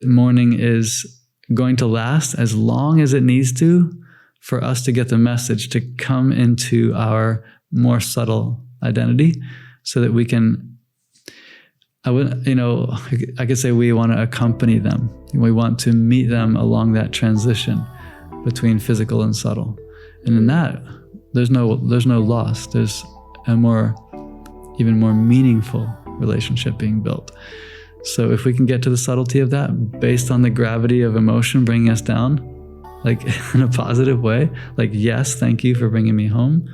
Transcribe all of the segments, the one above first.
Mourning is going to last as long as it needs to for us to get the message to come into our more subtle identity, so that we can, I could say we want to accompany them. We want to meet them along that transition between physical and subtle. And in that, there's no loss. There's a even more meaningful relationship being built. So if we can get to the subtlety of that based on the gravity of emotion bringing us down, like in a positive way, like, yes, thank you for bringing me home,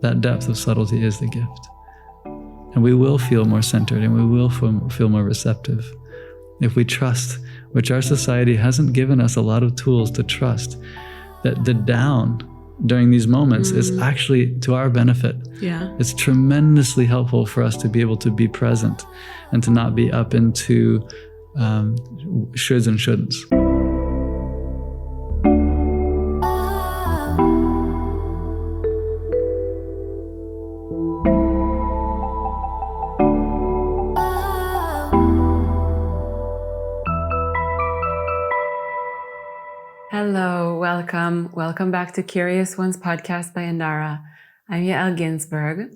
that depth of subtlety is the gift. And we will feel more centered, and we will feel more receptive if we trust, which our society hasn't given us a lot of tools to trust, that the down during these moments is actually to our benefit. Yeah. It's tremendously helpful for us to be able to be present and to not be up into shoulds and shouldn'ts. Hello, welcome back to Curious Ones podcast by Yandara. I'm Yael Ginzburg.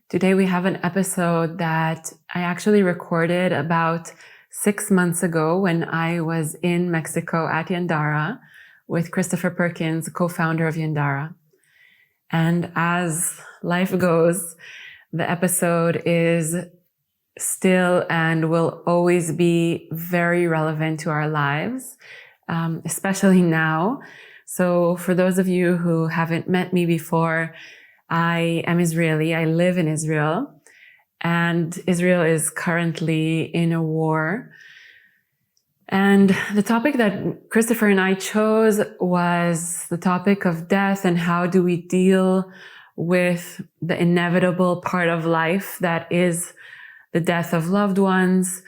Today we have an episode that I actually recorded about 6 months ago when I was in Mexico at Yandara with Christopher Perkins, co-founder of Yandara. And as life goes, the episode is still and will always be very relevant to our lives, especially now. So for those of you who haven't met me before, I am Israeli. I live in Israel, and Israel is currently in a war. And the topic that Christopher and I chose was the topic of death, and how do we deal with the inevitable part of life that is the death of loved ones,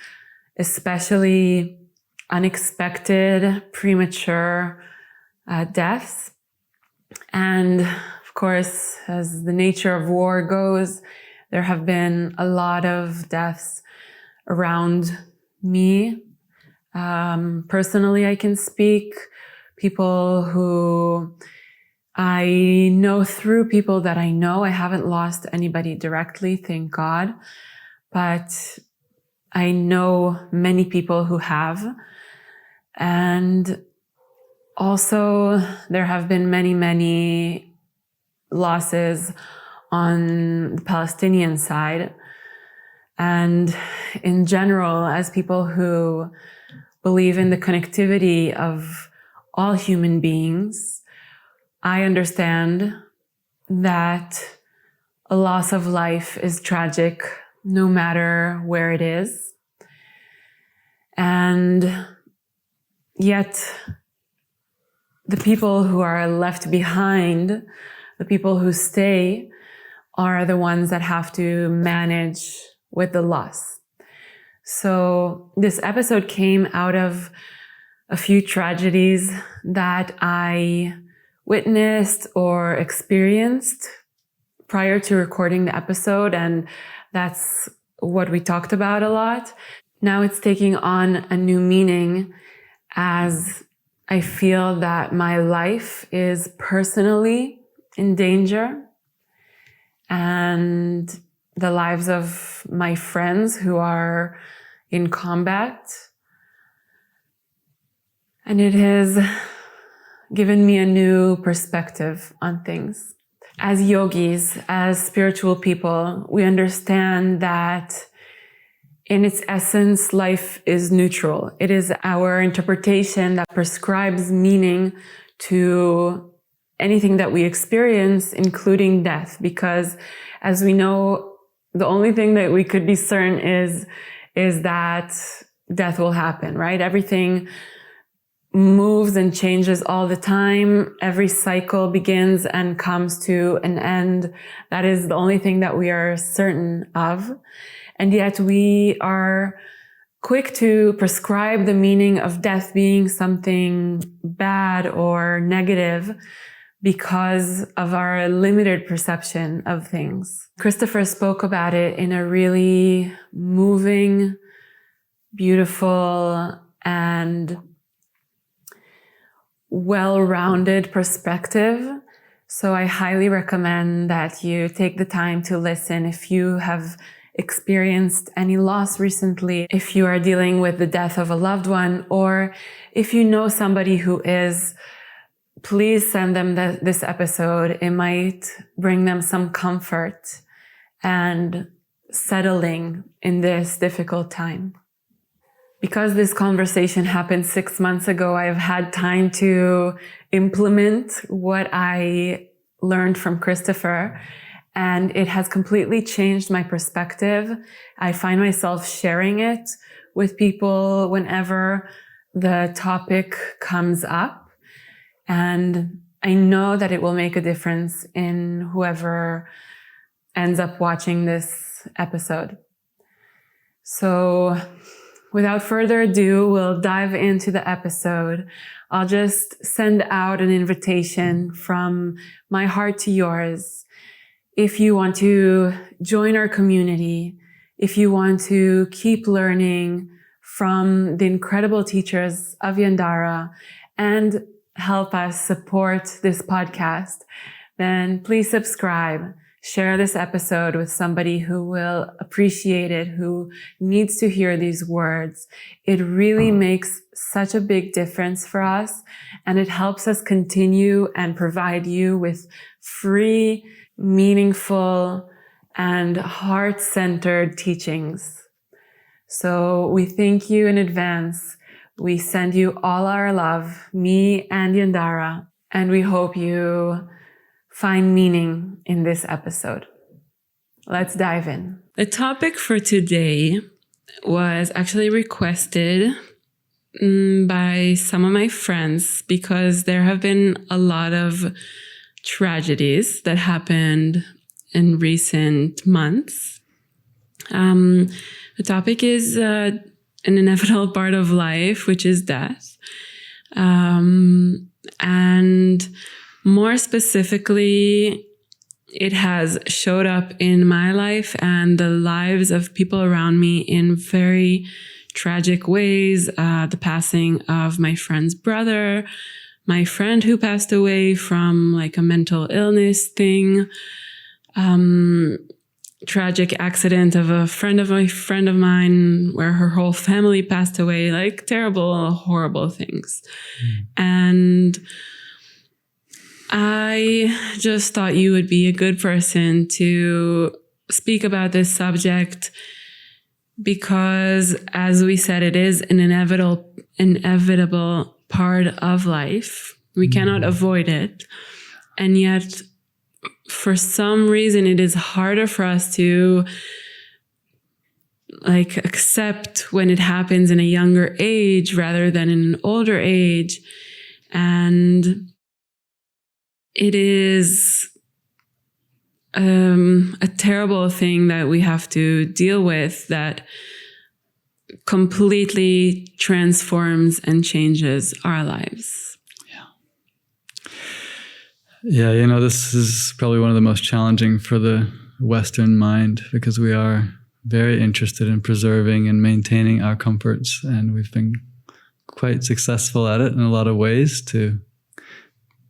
especially unexpected, premature deaths. And of course, as the nature of war goes, there have been a lot of deaths around me. Personally, I can speak, people who I know through people that I know. I haven't lost anybody directly, thank God, but I know many people who have. And also, there have been many losses on the Palestinian side. And in general, as people who believe in the connectivity of all human beings, I understand that a loss of life is tragic no matter where it is. And yet, the people who are left behind, the people who stay, are the ones that have to manage with the loss. So this episode came out of a few tragedies that I witnessed or experienced prior to recording the episode, and that's what we talked about a lot. Now it's taking on a new meaning as I feel that my life is personally in danger, and the lives of my friends who are in combat. And it has given me a new perspective on things. As yogis, as spiritual people, we understand that in its essence, life is neutral. It is our interpretation that prescribes meaning to anything that we experience, including death. Because as we know, the only thing that we could be certain is that death will happen, right? Everything moves and changes all the time. Every cycle begins and comes to an end. That is the only thing that we are certain of. And yet we are quick to prescribe the meaning of death being something bad or negative because of our limited perception of things. Christopher spoke about it in a really moving, beautiful, and well-rounded perspective. So I highly recommend that you take the time to listen if you have experienced any loss recently, if you are dealing with the death of a loved one, or if you know somebody who is, please send them this episode. It might bring them some comfort and settling in this difficult time. Because this conversation happened 6 months ago, I've had time to implement what I learned from Christopher, and it has completely changed my perspective. I find myself sharing it with people whenever the topic comes up, and I know that it will make a difference in whoever ends up watching this episode. So, without further ado, we'll dive into the episode. I'll just send out an invitation from my heart to yours. If you want to join our community, if you want to keep learning from the incredible teachers of Yandara and help us support this podcast, then please subscribe. Share this episode with somebody who will appreciate it, who needs to hear these words. It really makes such a big difference for us, and it helps us continue and provide you with free, meaningful, and heart-centered teachings. So we thank you in advance. We send you all our love, me and Yandara, and we hope you find meaning in this episode. Let's dive in. The topic for today was actually requested by some of my friends because there have been a lot of tragedies that happened in recent months. The topic is an inevitable part of life, which is death. And more specifically, it has showed up in my life and the lives of people around me in very tragic ways. The passing of my friend's brother, my friend who passed away from like a mental illness thing, tragic accident of a friend of mine where her whole family passed away, like terrible, horrible things. And I just thought you would be a good person to speak about this subject because, as we said, it is an inevitable part of life. We cannot avoid it. And yet, for some reason, it is harder for us to accept when it happens in a younger age rather than in an older age. And it is a terrible thing that we have to deal with that completely transforms and changes our lives. Yeah, this is probably one of the most challenging for the Western mind because we are very interested in preserving and maintaining our comforts, and we've been quite successful at it in a lot of ways to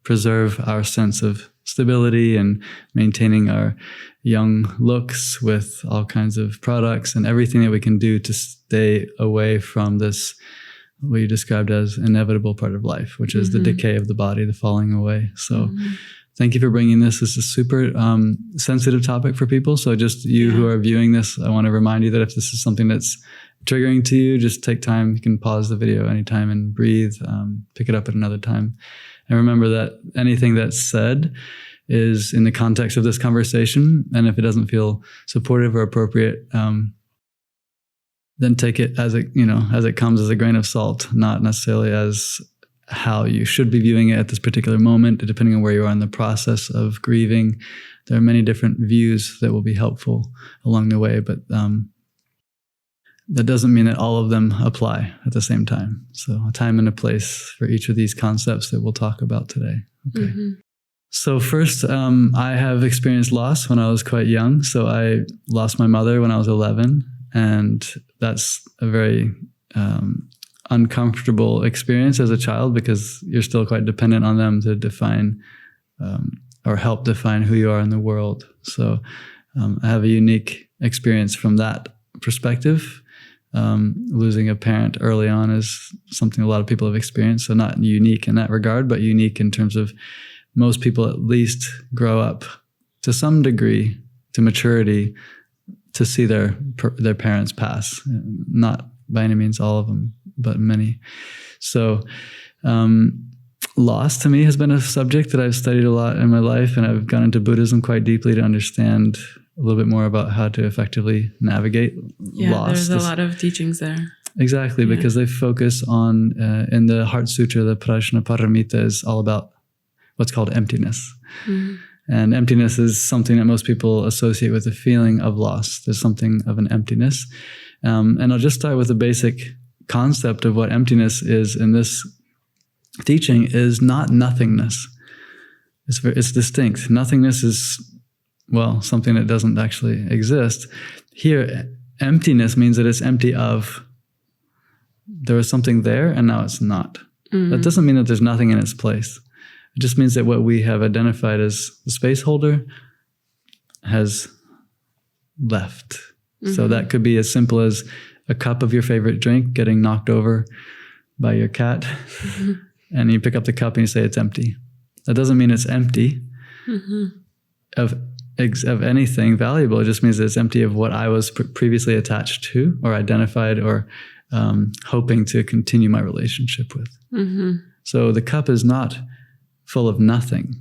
preserve our sense of stability and maintaining our young looks with all kinds of products and everything that we can do to stay away from this, what you described as inevitable part of life, which is the decay of the body, the falling away. So thank you for bringing this. This is a super sensitive topic for people. So just you who are viewing this, I want to remind you that if this is something that's triggering to you, just take time. You can pause the video anytime and breathe, pick it up at another time. And remember that anything that's said is in the context of this conversation. And if it doesn't feel supportive or appropriate, then take it as it comes, as a grain of salt, not necessarily as how you should be viewing it at this particular moment, depending on where you are in the process of grieving. There are many different views that will be helpful along the way, but that doesn't mean that all of them apply at the same time. So a time and a place for each of these concepts that we'll talk about today. Okay. So first, I have experienced loss when I was quite young. So I lost my mother when I was 11, and that's a very uncomfortable experience as a child because you're still quite dependent on them to define or help define who you are in the world. So I have a unique experience from that perspective. Losing a parent early on is something a lot of people have experienced. So not unique in that regard, but unique in terms of most people at least grow up to some degree to maturity to see their parents pass. Not by any means all of them, but many. So loss to me has been a subject that I've studied a lot in my life, and I've gone into Buddhism quite deeply to understand a little bit more about how to effectively navigate loss. There's a lot of teachings there. Exactly, because they focus on, in the Heart Sutra, the Prajnaparamita is all about what's called emptiness. Mm-hmm. And emptiness is something that most people associate with the feeling of loss. There's something of an emptiness. And I'll just start with the basic concept of what emptiness is in this teaching is not nothingness. It's distinct. Nothingness is, well, something that doesn't actually exist. Here, emptiness means that it's empty of. There was something there and now it's not. Mm-hmm. That doesn't mean that there's nothing in its place. It just means that what we have identified as the space holder has left. Mm-hmm. So that could be as simple as a cup of your favorite drink getting knocked over by your cat. Mm-hmm. And you pick up the cup and you say it's empty. That doesn't mean it's empty of anything valuable. It just means that it's empty of what I was previously attached to or identified or hoping to continue my relationship with. Mm-hmm. So the cup is not full of nothing.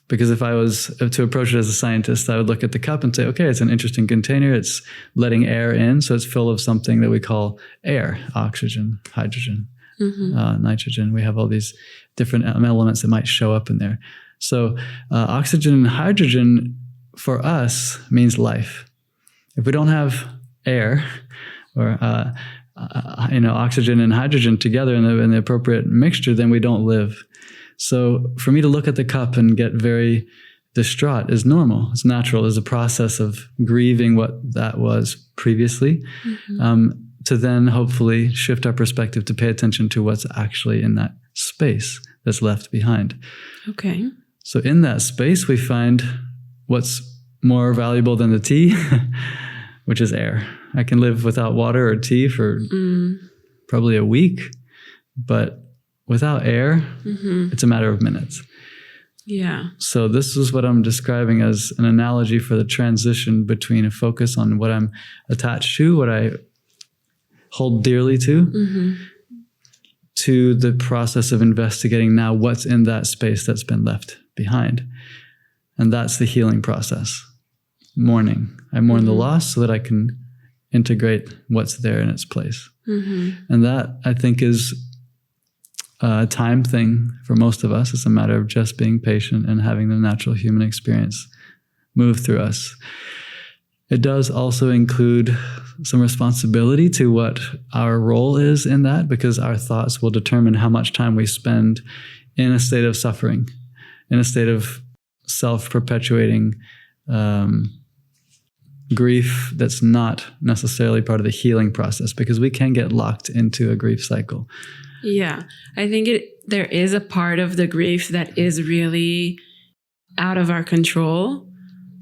Because if I was to approach it as a scientist, I would look at the cup and say, okay, it's an interesting container. It's letting air in. So it's full of something that we call air, oxygen, hydrogen, nitrogen. We have all these different elements that might show up in there. So oxygen and hydrogen for us means life. If we don't have air or oxygen and hydrogen together in the appropriate mixture, then we don't live. So for me to look at the cup and get very distraught is normal. It's natural. There's a process of grieving what that was previously, to then hopefully shift our perspective to pay attention to what's actually in that space that's left behind. Okay. So in that space, we find what's more valuable than the tea, which is air. I can live without water or tea for probably a week, but without air, it's a matter of minutes. Yeah. So this is what I'm describing as an analogy for the transition between a focus on what I'm attached to, what I hold dearly to the process of investigating now what's in that space that's been left behind. And that's the healing process. Mourning. I mourn the loss so that I can integrate what's there in its place. And that, I think, is a time thing for most of us. It's a matter of just being patient and having the natural human experience move through us. It does also include some responsibility to what our role is in that, because our thoughts will determine how much time we spend in a state of suffering, in a state of self-perpetuating grief that's not necessarily part of the healing process, because we can get locked into a grief cycle. Yeah, I think there is a part of the grief that is really out of our control.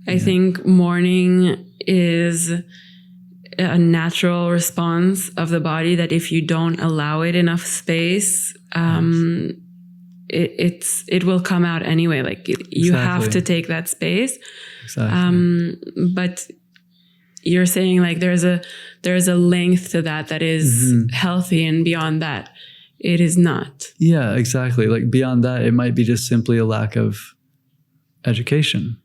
I think mourning is a natural response of the body that if you don't allow it enough space, it will come out anyway. Like you have to take that space. Exactly. But you're saying like there's a length to that is healthy, and beyond that, it is not. Yeah, exactly. Like beyond that, it might be just simply a lack of education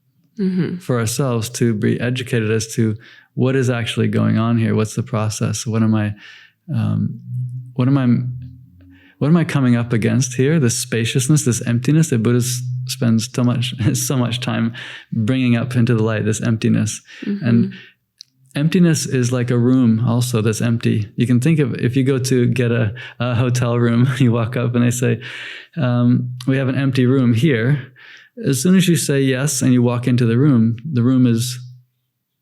for ourselves to be educated as to what is actually going on here. What's the process? What am I coming up against here? This spaciousness, this emptiness that Buddha spends so much time bringing up into the light. This emptiness, and emptiness is like a room also that's empty. You can think of, if you go to get a hotel room, you walk up and they say, we have an empty room here. As soon as you say yes and you walk into the room is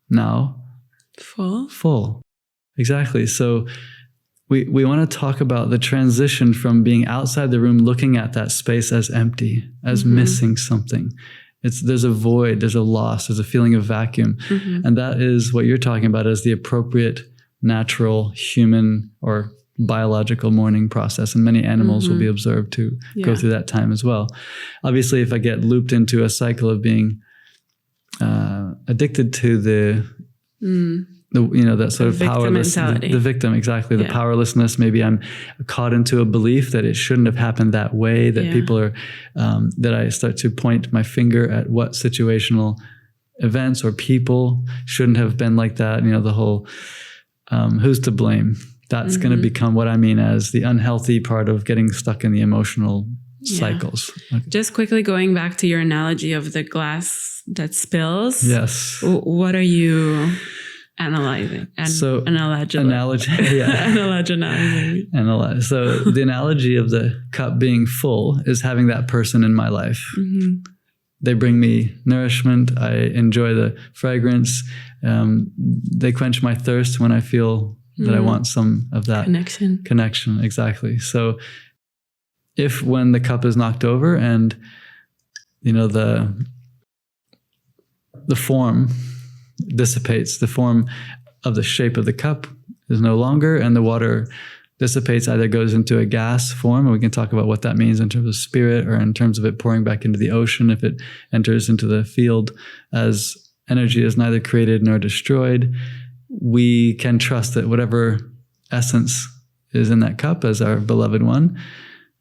now full. Exactly. So we want to talk about the transition from being outside the room, looking at that space as empty, as missing something. There's a void, there's a loss, there's a feeling of vacuum. And that is what you're talking about as the appropriate, natural, human, or biological mourning process. And many animals will be observed to go through that time as well. Obviously, if I get looped into a cycle of being addicted to the that sort of powerless, the victim, exactly, the powerlessness. Maybe I'm caught into a belief that it shouldn't have happened that way, that people are, that I start to point my finger at what situational events or people shouldn't have been like that. The whole, who's to blame? That's going to become what I mean as the unhealthy part of getting stuck in the emotional cycles. Okay. Just quickly going back to your analogy of the glass that spills. Yes. What are you analyzing? So analogizing. So the analogy of the cup being full is having that person in my life. They bring me nourishment. I enjoy the fragrance. They quench my thirst when I feel that I want some of that connection. Exactly. So if when the cup is knocked over and the form dissipates, the form of the shape of the cup is no longer, and the water dissipates, either goes into a gas form, and we can talk about what that means in terms of spirit or in terms of it pouring back into the ocean if it enters into the field as energy is neither created nor destroyed. We can trust that whatever essence is in that cup as our beloved one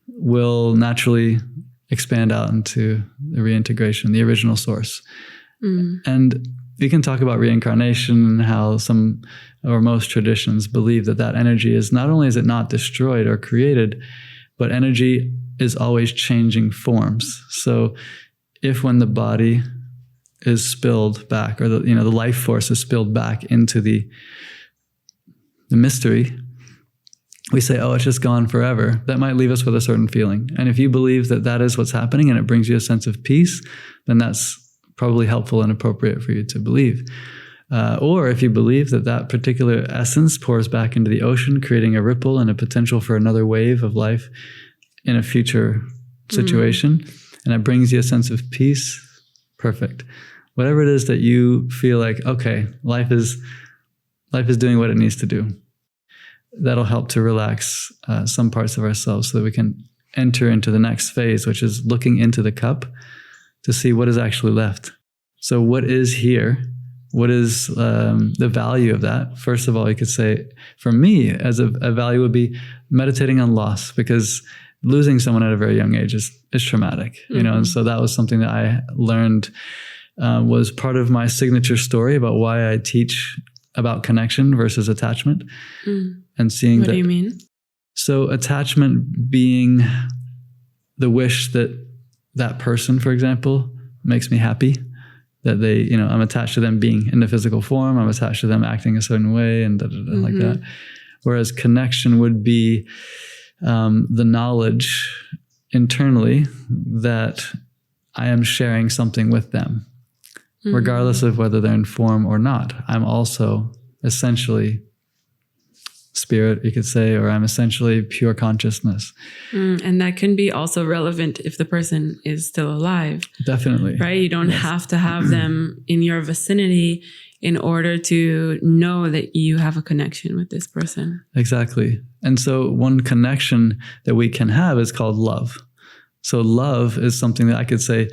will naturally expand out into the reintegration, the original source. And we can talk about reincarnation and how some or most traditions believe that energy is not only is it not destroyed or created, but energy is always changing forms. So if when the body is spilled back, or the life force is spilled back into the mystery, we say, oh, it's just gone forever. That might leave us with a certain feeling. And if you believe that is what's happening and it brings you a sense of peace, then that's probably helpful and appropriate for you to believe. Or if you believe that particular essence pours back into the ocean, creating a ripple and a potential for another wave of life in a future situation, and it brings you a sense of peace, perfect. Whatever it is that you feel like, okay, life is doing what it needs to do. That'll help to relax some parts of ourselves so that we can enter into the next phase, which is looking into the cup to see what is actually left. So what is here? What is the value of that? First of all, you could say, for me, as a value would be meditating on loss, because losing someone at a very young age is traumatic, and so that was something that I learned was part of my signature story about why I teach about connection versus attachment. And seeing what do you mean? So attachment being the wish that person, for example, makes me happy, that they, I'm attached to them being in the physical form, I'm attached to them acting a certain way and like that. Whereas connection would be the knowledge internally that I am sharing something with them, regardless of whether they're in form or not. I'm also essentially spirit, you could say, or I'm essentially pure consciousness. And that can be also relevant if the person is still alive. Definitely. Right? You don't have to have them in your vicinity in order to know that you have a connection with this person. Exactly. And so one connection that we can have is called love. So love is something that I could say,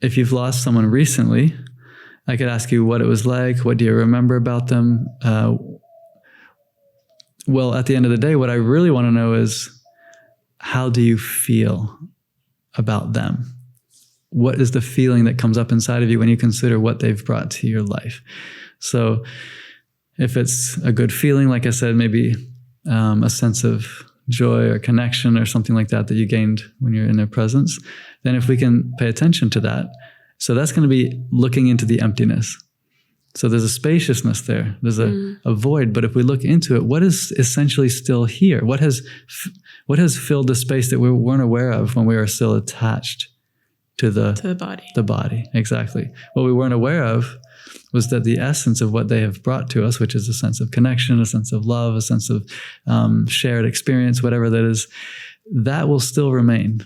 if you've lost someone recently, I could ask you what it was like. What do you remember about them? Well, at the end of the day, what I really want to know is, how do you feel about them? What is the feeling that comes up inside of you when you consider what they've brought to your life? So if it's a good feeling, like I said, maybe a sense of joy or connection or something like that you gained when you're in their presence, then if we can pay attention to that, so that's going to be looking into the emptiness. So there's a spaciousness there. There's a void. But if we look into it, what is essentially still here? What has filled the space that we weren't aware of when we were still attached to the body. The body, exactly. What we weren't aware of was that the essence of what they have brought to us, which is a sense of connection, a sense of love, a sense of shared experience, whatever that is, that will still remain,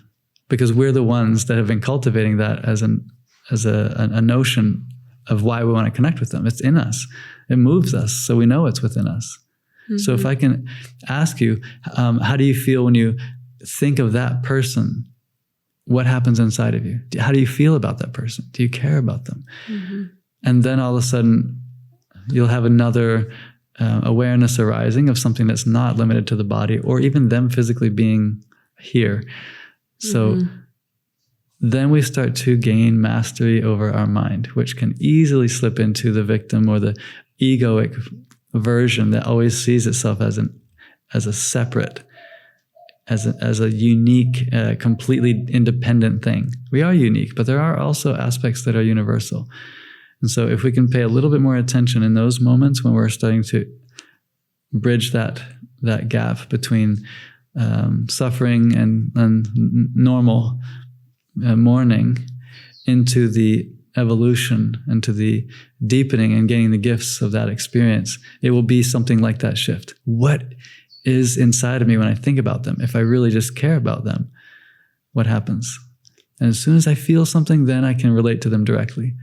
because we're the ones that have been cultivating that as a notion of why we want to connect with them. It's in us. It moves us, so we know it's within us. Mm-hmm. So if I can ask you, how do you feel when you think of that person? What happens inside of you? How do you feel about that person? Do you care about them? Mm-hmm. And then all of a sudden, you'll have another awareness arising of something that's not limited to the body or even them physically being here. So then we start to gain mastery over our mind, which can easily slip into the victim or the egoic version that always sees itself as a separate, as a unique, completely independent thing. We are unique, but there are also aspects that are universal. And so if we can pay a little bit more attention in those moments when we're starting to bridge that gap between suffering and normal mourning into the evolution, into the deepening and gaining the gifts of that experience, it will be something like that shift. What is inside of me when I think about them? If I really just care about them, what happens? And as soon as I feel something, then I can relate to them directly.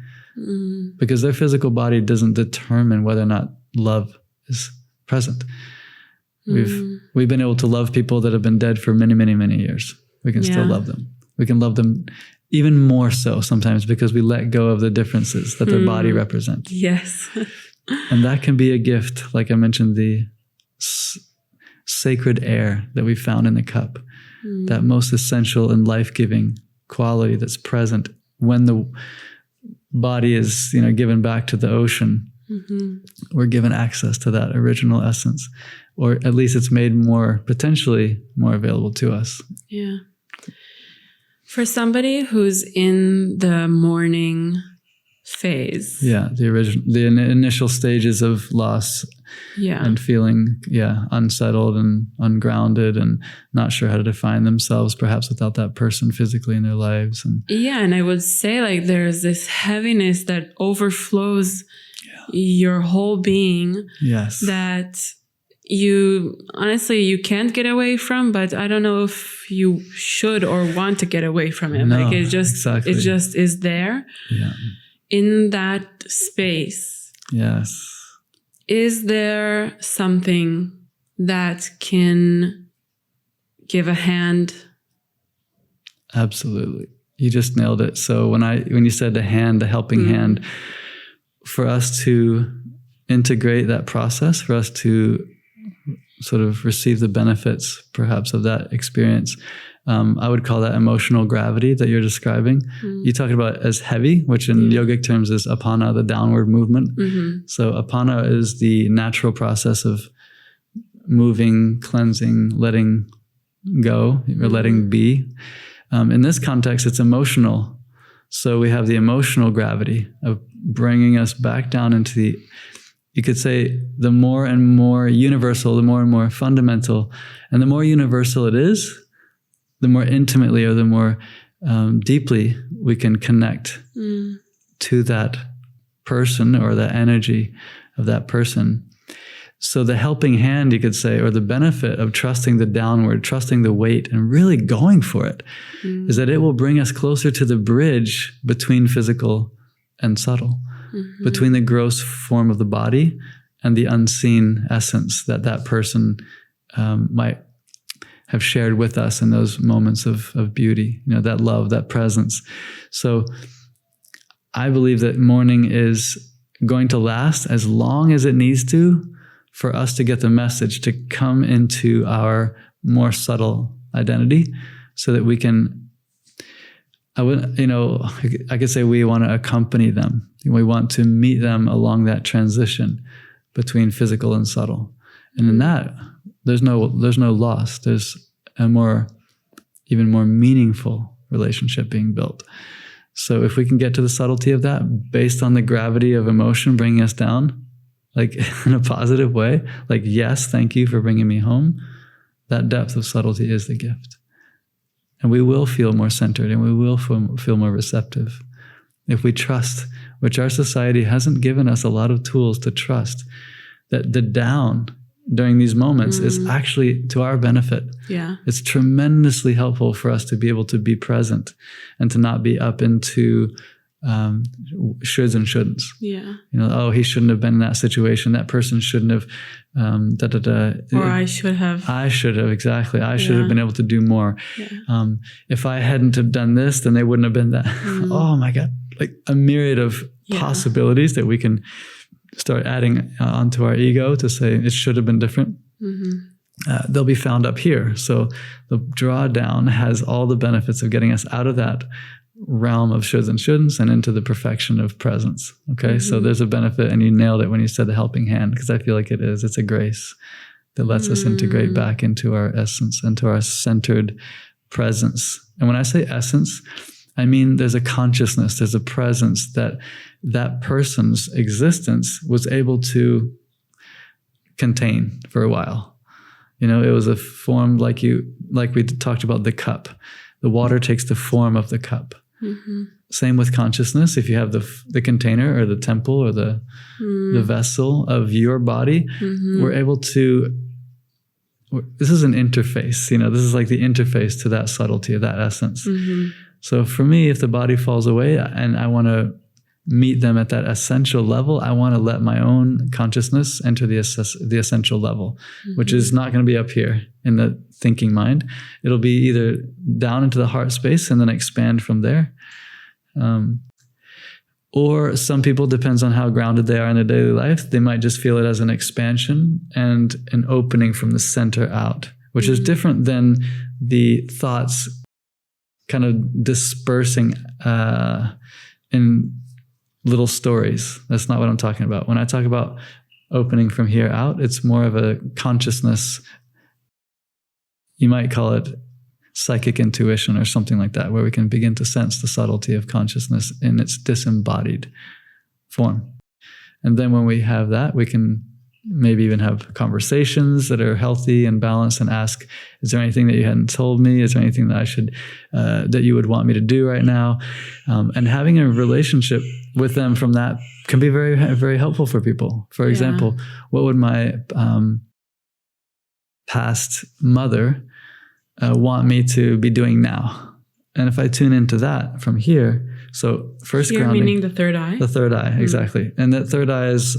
Because their physical body doesn't determine whether or not love is present. We've been able to love people that have been dead for many, many, many years. We can still love them. We can love them even more so sometimes because we let go of the differences that their body represents. Yes. And that can be a gift, like I mentioned, the sacred air that we found in the cup, that most essential and life-giving quality that's present when the body is, given back to the ocean. We're given access to that original essence, or at least it's made potentially more available to us. Yeah. For somebody who's in the mourning phase. Yeah, the initial stages of loss. Yeah. And feeling, unsettled and ungrounded and not sure how to define themselves, perhaps without that person physically in their lives. And I would say there's this heaviness that overflows your whole being. Yes. That you can't get away from, but I don't know if you should or want to get away from it. No, it just is there. Yeah. In that space. Yes. Is there something that can give a hand? Absolutely. You just nailed it. So when you said the helping hand, for us to integrate that process, for us to sort of receive the benefits perhaps of that experience, I would call that emotional gravity that you're describing. You talked about as heavy, which in yogic terms is apana, the downward movement. So apana is the natural process of moving, cleansing, letting go, or letting be. In this context, it's emotional. So we have the emotional gravity of bringing us back down into you could say, the more and more universal, the more and more fundamental. And the more universal it is, the more intimately or the more deeply we can connect to that person or the energy of that person. So the helping hand, you could say, or the benefit of trusting the downward, trusting the weight and really going for it, is that it will bring us closer to the bridge between physical and subtle, between the gross form of the body and the unseen essence that person might have shared with us in those moments of beauty, that love, that presence. So I believe that mourning is going to last as long as it needs to for us to get the message to come into our more subtle identity so that we can, I could say we want to accompany them. We want to meet them along that transition between physical and subtle. And in that, there's no loss. There's a even more meaningful relationship being built. So if we can get to the subtlety of that based on the gravity of emotion bringing us down, like in a positive way, like, yes, thank you for bringing me home, that depth of subtlety is the gift. And we will feel more centered, and we will feel more receptive. If we trust, which our society hasn't given us a lot of tools to trust, that the down during these moments is actually to our benefit. Yeah. It's tremendously helpful for us to be able to be present and to not be up into shoulds and shouldn'ts. Yeah. Oh, he shouldn't have been in that situation. That person shouldn't have, Or I should have. Exactly. I should have been able to do more. Yeah. If I hadn't have done this, then they wouldn't have been that. Oh my God. Like a myriad of possibilities that we can start adding onto our ego to say it should have been different. They'll be found up here. So the drawdown has all the benefits of getting us out of that realm of shoulds and shouldn'ts and into the perfection of presence. Okay. So there's a benefit, and you nailed it when you said the helping hand, because I feel like it is. It's a grace that lets us integrate back into our essence, into our centered presence. And when I say essence, I mean there's a consciousness, there's a presence that person's existence was able to contain for a while. It was a form like we talked about the cup. The water takes the form of the cup. Same with consciousness. If you have the container or the temple or the vessel of your body, we're able to, this is an interface, this is like the interface to that subtlety of that essence. So for me, if the body falls away and I want to meet them at that essential level, I want to let my own consciousness enter the essential level, which is not going to be up here in the thinking mind. It'll be either down into the heart space and then expand from there. Or some people, depends on how grounded they are in their daily life, they might just feel it as an expansion and an opening from the center out, which is different than the thoughts kind of dispersing in little stories. That's not what I'm talking about. When I talk about opening from here out, it's more of a consciousness. You might call it psychic intuition or something like that, where we can begin to sense the subtlety of consciousness in its disembodied form. And then when we have that, we can maybe even have conversations that are healthy and balanced and ask, is there anything that you hadn't told me? Is there anything that I should, that you would want me to do right now? And having a relationship with them from that can be very, very helpful for people. For example, what would my past mother want me to be doing now? And if I tune into that from here, so first here grounding, meaning the third eye. The third eye, exactly. And that third eye is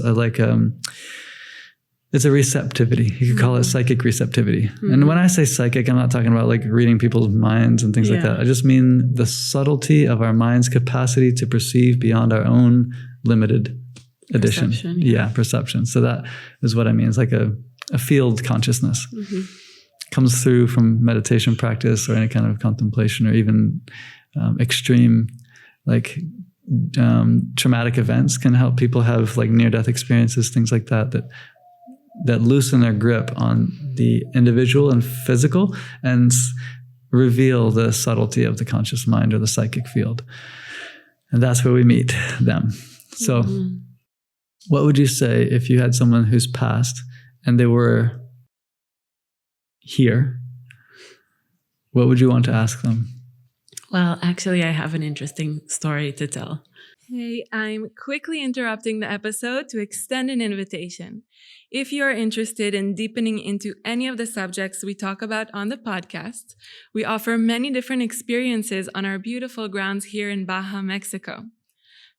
it's a receptivity. You could call it psychic receptivity. And when I say psychic, I'm not talking about like reading people's minds and things like that. I just mean the subtlety of our mind's capacity to perceive beyond our own limited addition. Perception. So that is what I mean. It's like a field consciousness. Comes through from meditation practice or any kind of contemplation, or even extreme traumatic events can help people have like near-death experiences, things like that loosen their grip on the individual and physical and reveal the subtlety of the conscious mind or the psychic field. And that's where we meet them. So what would you say if you had someone who's passed and they were here? What would you want to ask them? Well, actually, I have an interesting story to tell. Hey, I'm quickly interrupting the episode to extend an invitation. If you are interested in deepening into any of the subjects we talk about on the podcast, we offer many different experiences on our beautiful grounds here in Baja, Mexico.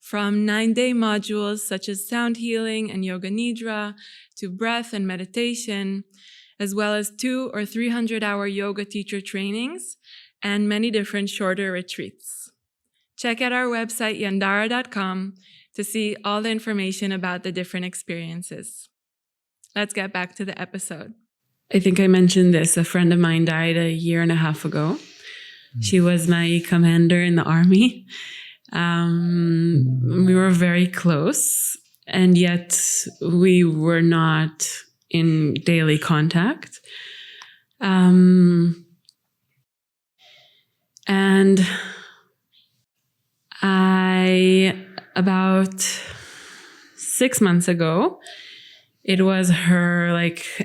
From 9-day modules such as sound healing and yoga nidra, to breath and meditation, as well as 200 or 300-hour yoga teacher trainings, and many different shorter retreats. Check out our website, Yandara.com, to see all the information about the different experiences. Let's get back to the episode. I think I mentioned this. A friend of mine died 1.5 years ago. She was my commander in the army. We were very close, and yet we were not in daily contact. And about 6 months ago, it was her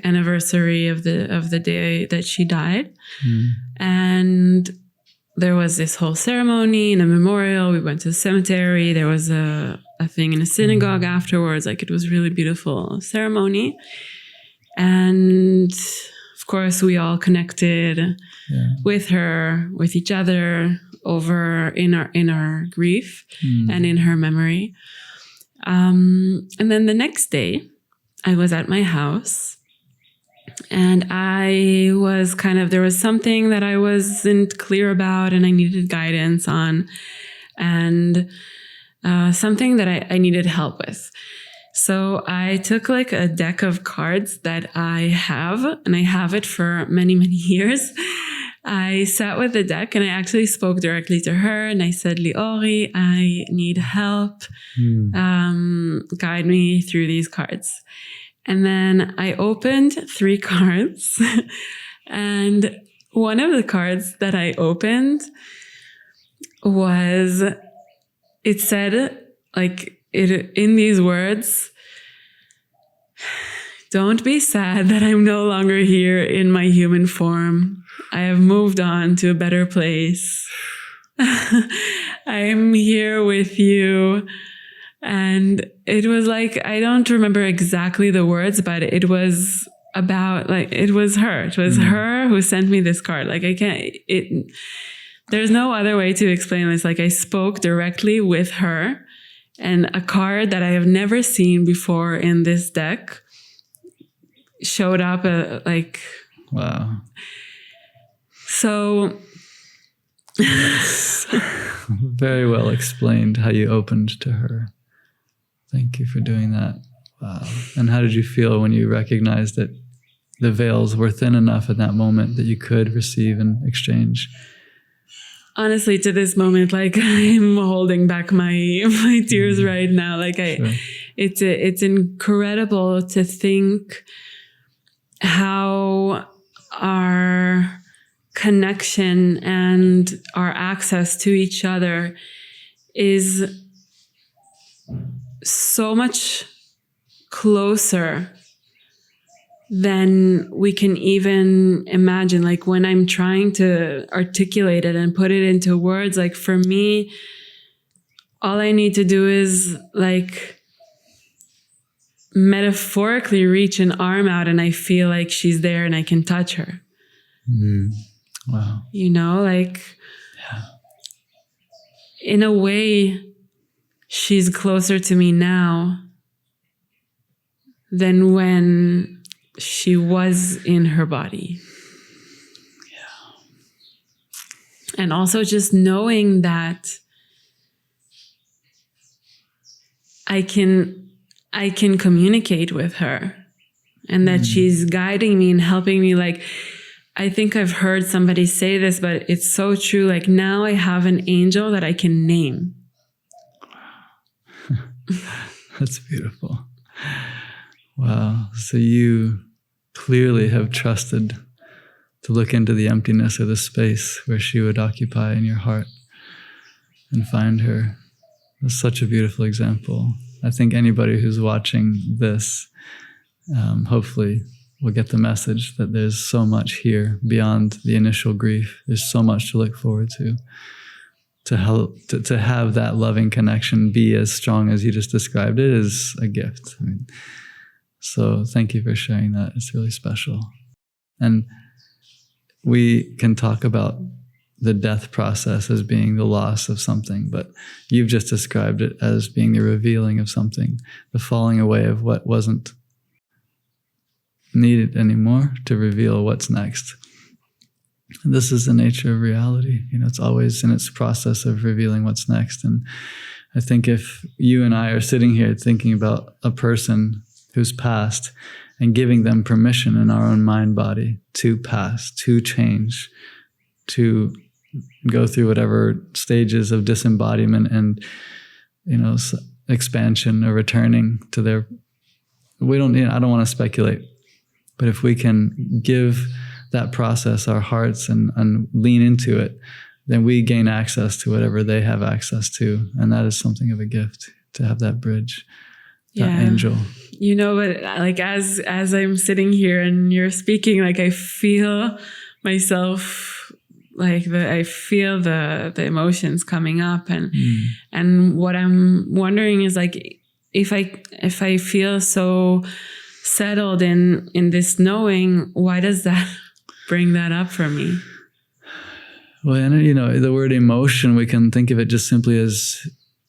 anniversary of the day that she died. And there was this whole ceremony and a memorial. We went to the cemetery. There was a thing in a synagogue afterwards. Like, it was really beautiful ceremony. And of course, we all connected with her, with each other, over in our grief and in her memory. And then the next day, I was at my house, and I was there was something that I wasn't clear about and I needed guidance on, and something that I needed help with. So I took like a deck of cards that I have, and I have it for many, many years. I sat with the deck and I actually spoke directly to her, and I said, Liori, I need help. Guide me through these cards. And then I opened 3 cards, and one of the cards that I opened it said, like, in these words, "Don't be sad that I'm no longer here in my human form. I have moved on to a better place. I'm here with you." And it was like, I don't remember exactly the words, but it was about, like, it was her. It was her who sent me this card. Like, there's no other way to explain this. Like, I spoke directly with her, and a card that I have never seen before in this deck showed up, wow. So very well explained how you opened to her. Thank you for doing that. Wow. And how did you feel when you recognized that the veils were thin enough at that moment that you could receive and exchange? Honestly, to this moment, like, I'm holding back my tears right now. Like, Sure. It's incredible to think how our connection and our access to each other is so much closer than we can even imagine. Like, when I'm trying to articulate it and put it into words, like, for me, all I need to do is, like, metaphorically reach an arm out, and I feel like she's there and I can touch her. Wow. You know, like, in a way, she's closer to me now than when she was in her body. And also just knowing that I can communicate with her, and that she's guiding me and helping me. Like, I think I've heard somebody say this, but it's so true. Like, now I have an angel that I can name. That's beautiful. Wow. So you clearly have trusted to look into the emptiness of the space where she would occupy in your heart and find her. That's such a beautiful example. I think anybody who's watching this hopefully will get the message that there's so much here beyond the initial grief. There's so much to look forward to help to have that loving connection be as strong as you just described it is a gift. I mean, so thank you for sharing that. It's really special. And we can talk about the death process as being the loss of something, but you've just described it as being the revealing of something, the falling away of what wasn't needed anymore to reveal what's next. And this is the nature of reality. You know, it's always in its process of revealing what's next. And I think if you and I are sitting here thinking about a person who's passed and giving them permission in our own mind body to pass, to change, to go through whatever stages of disembodiment and, you know, expansion or returning to their, I don't want to speculate, but if we can give that process our hearts and lean into it, then we gain access to whatever they have access to. And that is something of a gift, to have that bridge, that angel. You know, but like, as I'm sitting here and you're speaking, like, I feel myself I feel the emotions coming up, and what I'm wondering is like, if I feel so settled in this knowing, why does that bring that up for me? Well, and the word emotion, we can think of it just simply as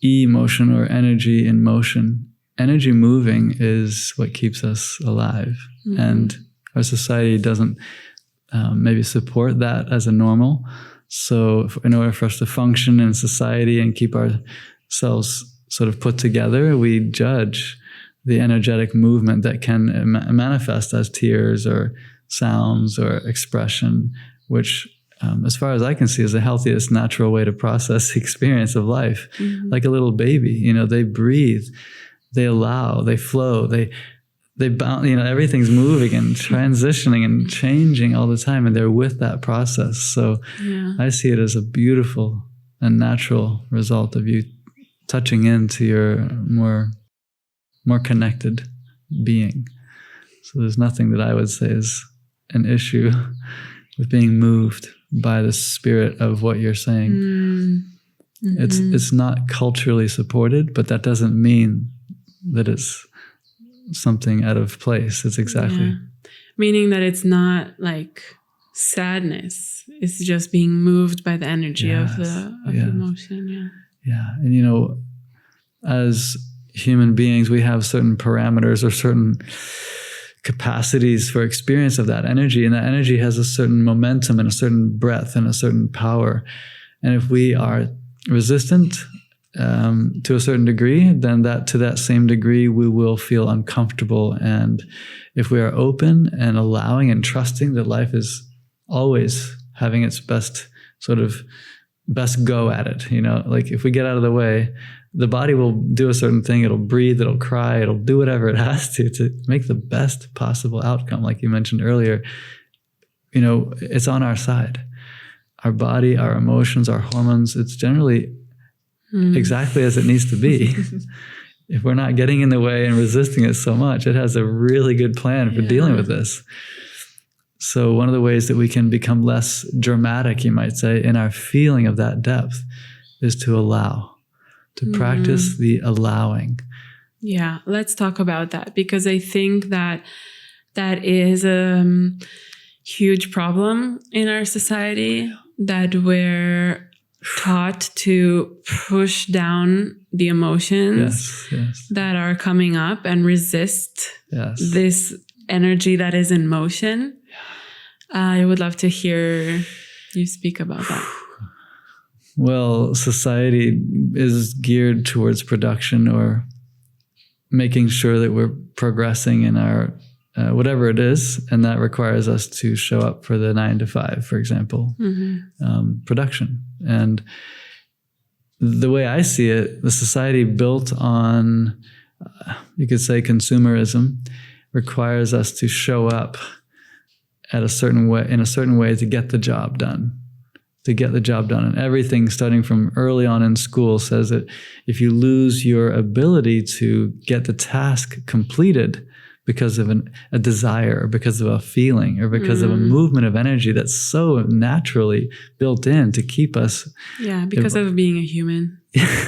emotion or energy in motion. Energy moving is what keeps us alive. Mm-hmm. And our society doesn't maybe support that as a normal. So in order for us to function in society and keep ourselves sort of put together, we judge the energetic movement that can manifest as tears or sounds or expression, which as far as I can see, is the healthiest natural way to process the experience of life. Mm-hmm. Like a little baby, they breathe, they allow, they flow, they bounce, everything's moving and transitioning and changing all the time, and they're with that process. So I see it as a beautiful and natural result of you touching into your more connected being. So there's nothing that I would say is an issue with being moved by the spirit of what you're saying. Mm-hmm. It's not culturally supported, but that doesn't mean that it's something out of place. It's exactly meaning that it's not like sadness. It's just being moved by the energy of the emotion. Yeah. And as human beings, we have certain parameters or certain capacities for experience of that energy, and that energy has a certain momentum and a certain breadth and a certain power. And if we are resistant to a certain degree, then to that same degree we will feel uncomfortable. And if we are open and allowing and trusting that life is always having its best go at it, like if we get out of the way, the body will do a certain thing. It'll breathe, it'll cry, it'll do whatever it has to make the best possible outcome. Like you mentioned earlier, it's on our side. Our body, our emotions, our hormones, it's generally exactly as it needs to be. If we're not getting in the way and resisting it so much, it has a really good plan for dealing with this. So one of the ways that we can become less dramatic, you might say, in our feeling of that depth is to allow. To practice the allowing. Yeah, let's talk about that, because I think that is a huge problem in our society, that we're taught to push down the emotions that are coming up and resist this energy that is in motion. I would love to hear you speak about that. Well, society is geared towards production or making sure that we're progressing in our whatever it is, and that requires us to show up for the 9 to 5, for example, production. And the way I see it, the society built on, you could say, consumerism, requires us to show up in a certain way to get the job done. And everything starting from early on in school says that if you lose your ability to get the task completed because of a desire or because of a feeling or because of a movement of energy that's so naturally built in to keep us. Yeah, because of being a human.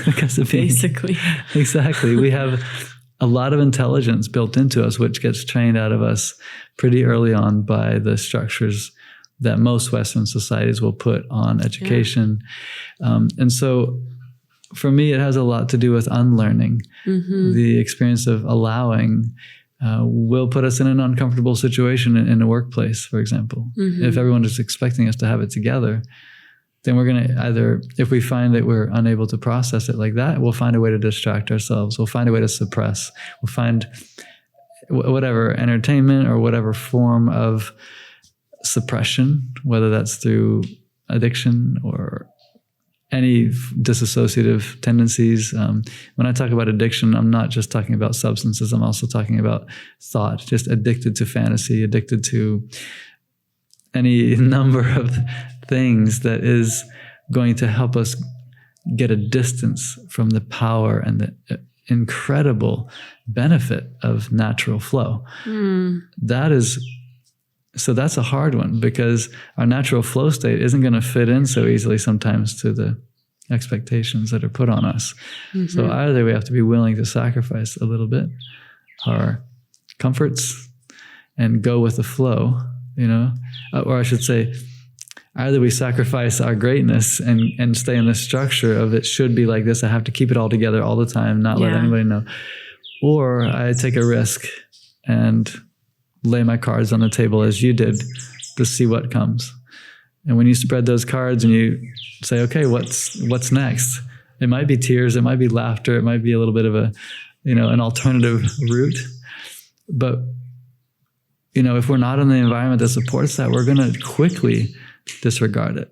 Because of being. Basically. Exactly. We have a lot of intelligence built into us, which gets trained out of us pretty early on by the structures that most Western societies will put on education. And so for me, it has a lot to do with unlearning. The experience of allowing will put us in an uncomfortable situation in a workplace, for example. If everyone is expecting us to have it together, then we're going to either, if we find that we're unable to process it like that, we'll find a way to distract ourselves. We'll find a way to suppress. We'll find whatever entertainment or whatever form of suppression, whether that's through addiction or any dissociative tendencies. When I talk about addiction, I'm not just talking about substances. I'm also talking about thought, just addicted to fantasy, addicted to any number of things that is going to help us get a distance from the power and the incredible benefit of natural flow. That is So that's a hard one, because our natural flow state isn't going to fit in so easily sometimes to the expectations that are put on us. Mm-hmm. So either we have to be willing to sacrifice a little bit our comforts and go with the flow, or I should say, either we sacrifice our greatness and stay in the structure of it should be like this. I have to keep it all together all the time, not let anybody know. Or I take a risk and lay my cards on the table as you did to see what comes. And when you spread those cards and you say, okay, what's next? It might be tears. It might be laughter. It might be a little bit of an alternative route. But, if we're not in the environment that supports that, we're going to quickly disregard it.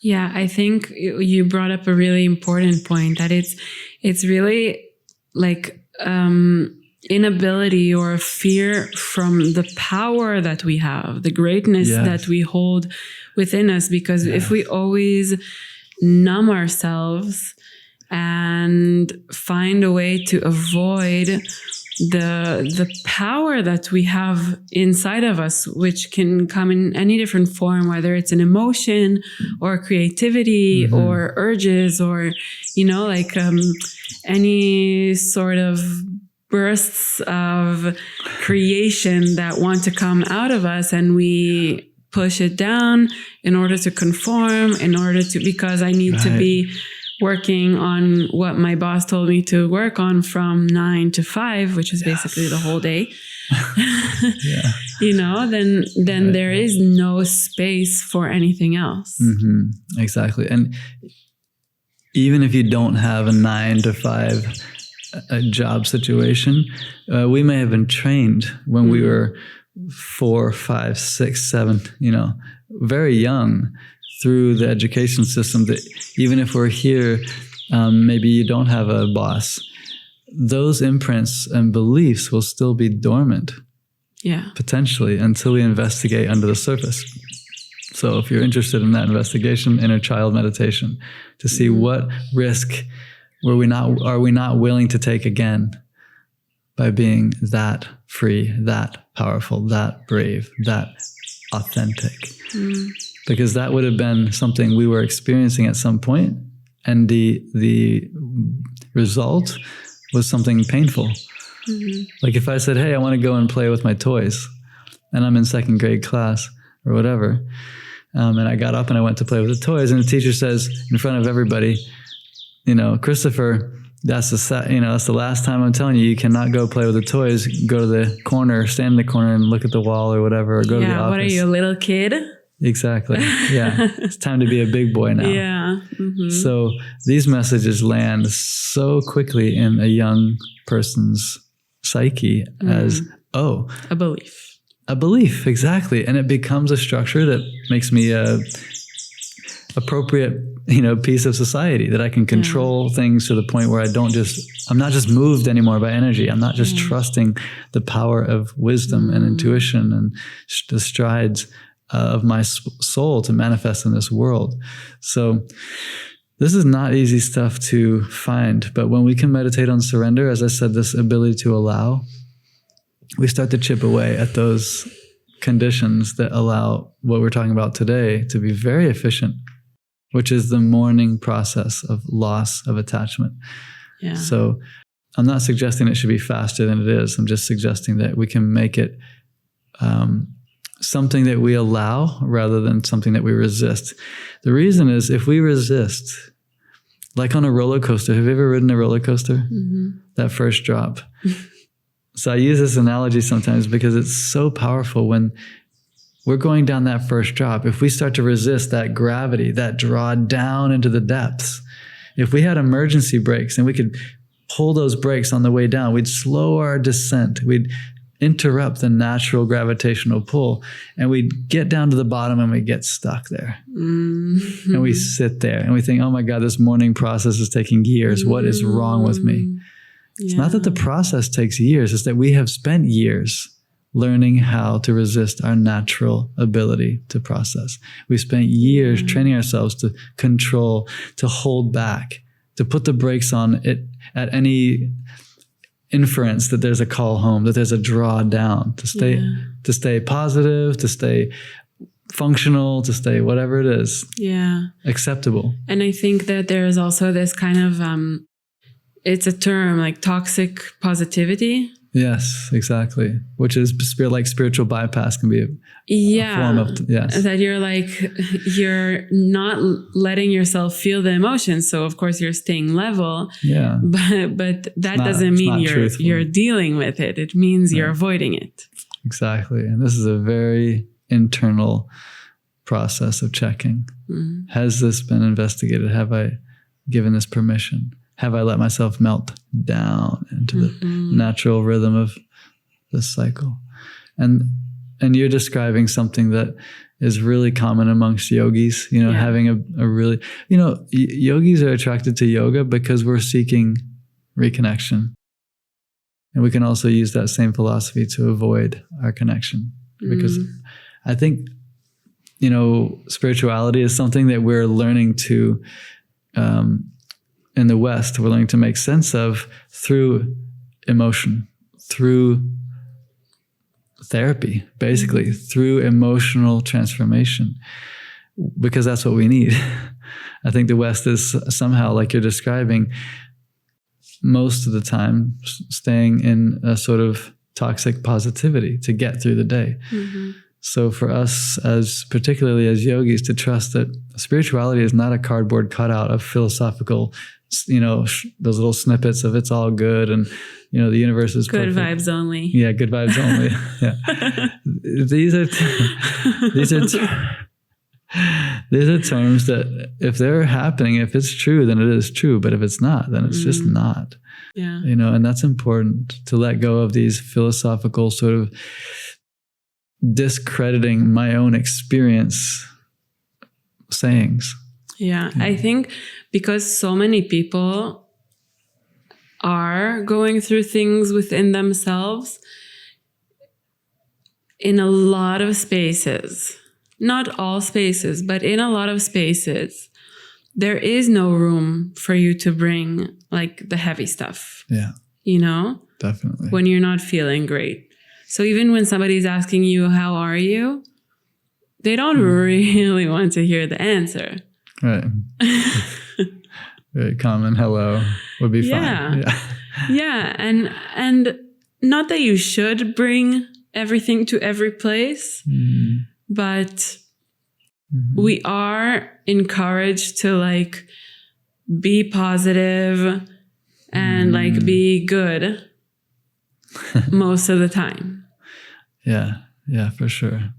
Yeah, I think you brought up a really important point, that it's really like inability or fear from the power that we have, the greatness that we hold within us. Because if we always numb ourselves and find a way to avoid the power that we have inside of us, which can come in any different form, whether it's an emotion or creativity or urges or, any sort of bursts of creation that want to come out of us, and we push it down in order to conform, because I need to be working on what my boss told me to work on from 9 to 5, which is basically the whole day. Then there is no space for anything else. Mm-hmm. Exactly. And even if you don't have a 9 to 5 job situation, we may have been trained when we were 4, 5, 6, 7, very young, through the education system, that even if we're here, maybe you don't have a boss, those imprints and beliefs will still be dormant, potentially, until we investigate under the surface. So if you're interested in that investigation, inner child meditation, to see what risk are we not willing to take again by being that free, that powerful, that brave, that authentic. Because that would have been something we were experiencing at some point, and the result was something painful. Like if I said, hey, I want to go and play with my toys, and I'm in 2nd grade class or whatever, and I got up and I went to play with the toys, and the teacher says in front of everybody, Christopher, that's the last time I'm telling you cannot go play with the toys. Go to the corner, stand in the corner and look at the wall or whatever, or go to the office. What are you, a little kid? Exactly. Yeah. It's time to be a big boy now. Yeah. Mm-hmm. So these messages land so quickly in a young person's psyche as, a belief. A belief, exactly. And it becomes a structure that makes me a appropriate, piece of society, that I can control things to the point where I'm not just moved anymore by energy. I'm not just trusting the power of wisdom and intuition and the strides of my soul to manifest in this world. So this is not easy stuff to find, but when we can meditate on surrender, as I said, this ability to allow, we start to chip away at those conditions that allow what we're talking about today to be very efficient, which is the mourning process of loss of attachment. Yeah. So I'm not suggesting it should be faster than it is. I'm just suggesting that we can make it something that we allow rather than something that we resist. The reason is, if we resist, like on a roller coaster, have you ever ridden a roller coaster? Mm-hmm. That first drop. So I use this analogy sometimes because it's so powerful. When we're going down that first drop, if we start to resist that gravity, that draw down into the depths, if we had emergency brakes and we could pull those brakes on the way down, we'd slow our descent. We'd interrupt the natural gravitational pull, and we'd get down to the bottom and we get stuck there. Mm-hmm. And we sit there and we think, oh my God, this mourning process is taking years. What is wrong with me? Yeah. It's not that the process takes years. It's that we have spent years learning how to resist our natural ability to process. We spent years training ourselves to control, to hold back, to put the brakes on it at any inference that there's a call home, that there's a draw down to stay positive, to stay functional, to stay whatever it is. Yeah. Acceptable. And I think that there is also this kind of, it's a term like toxic positivity. Yes, exactly. Which is like spiritual bypass can be a form of, yes. That you're not letting yourself feel the emotions. So of course you're staying level. Yeah. But that doesn't mean you're dealing with it. It means you're avoiding it. Exactly. And this is a very internal process of checking. Mm-hmm. Has this been investigated? Have I given this permission? Have I let myself melt down into the natural rhythm of this cycle? And you're describing something that is really common amongst yogis, having a really, yogis are attracted to yoga because we're seeking reconnection. And we can also use that same philosophy to avoid our connection. Because I think, spirituality is something that we're learning to, in the West, we're learning to make sense of through emotion, through therapy, basically, through emotional transformation, because that's what we need. I think the West is somehow, like you're describing, most of the time staying in a sort of toxic positivity to get through the day. Mm-hmm. So for us, particularly as yogis, to trust that spirituality is not a cardboard cutout of philosophical, those little snippets of it's all good and, the universe is good perfect. Vibes only. Yeah, good vibes only. Yeah. These are terms that if they're happening, if it's true, then it is true. But if it's not, then it's just not. Yeah. And that's important to let go of these philosophical sort of discrediting my own experience sayings. Yeah. I think because so many people are going through things within themselves in a lot of spaces, not all spaces, but in a lot of spaces, there is no room for you to bring like the heavy stuff. Yeah. Definitely. When you're not feeling great. So even when somebody's asking you, how are you? They don't really want to hear the answer. Right. Very common hello would be fine. Yeah. Yeah. And not that you should bring everything to every place, but we are encouraged to like be positive and like be good most of the time. Yeah, for sure.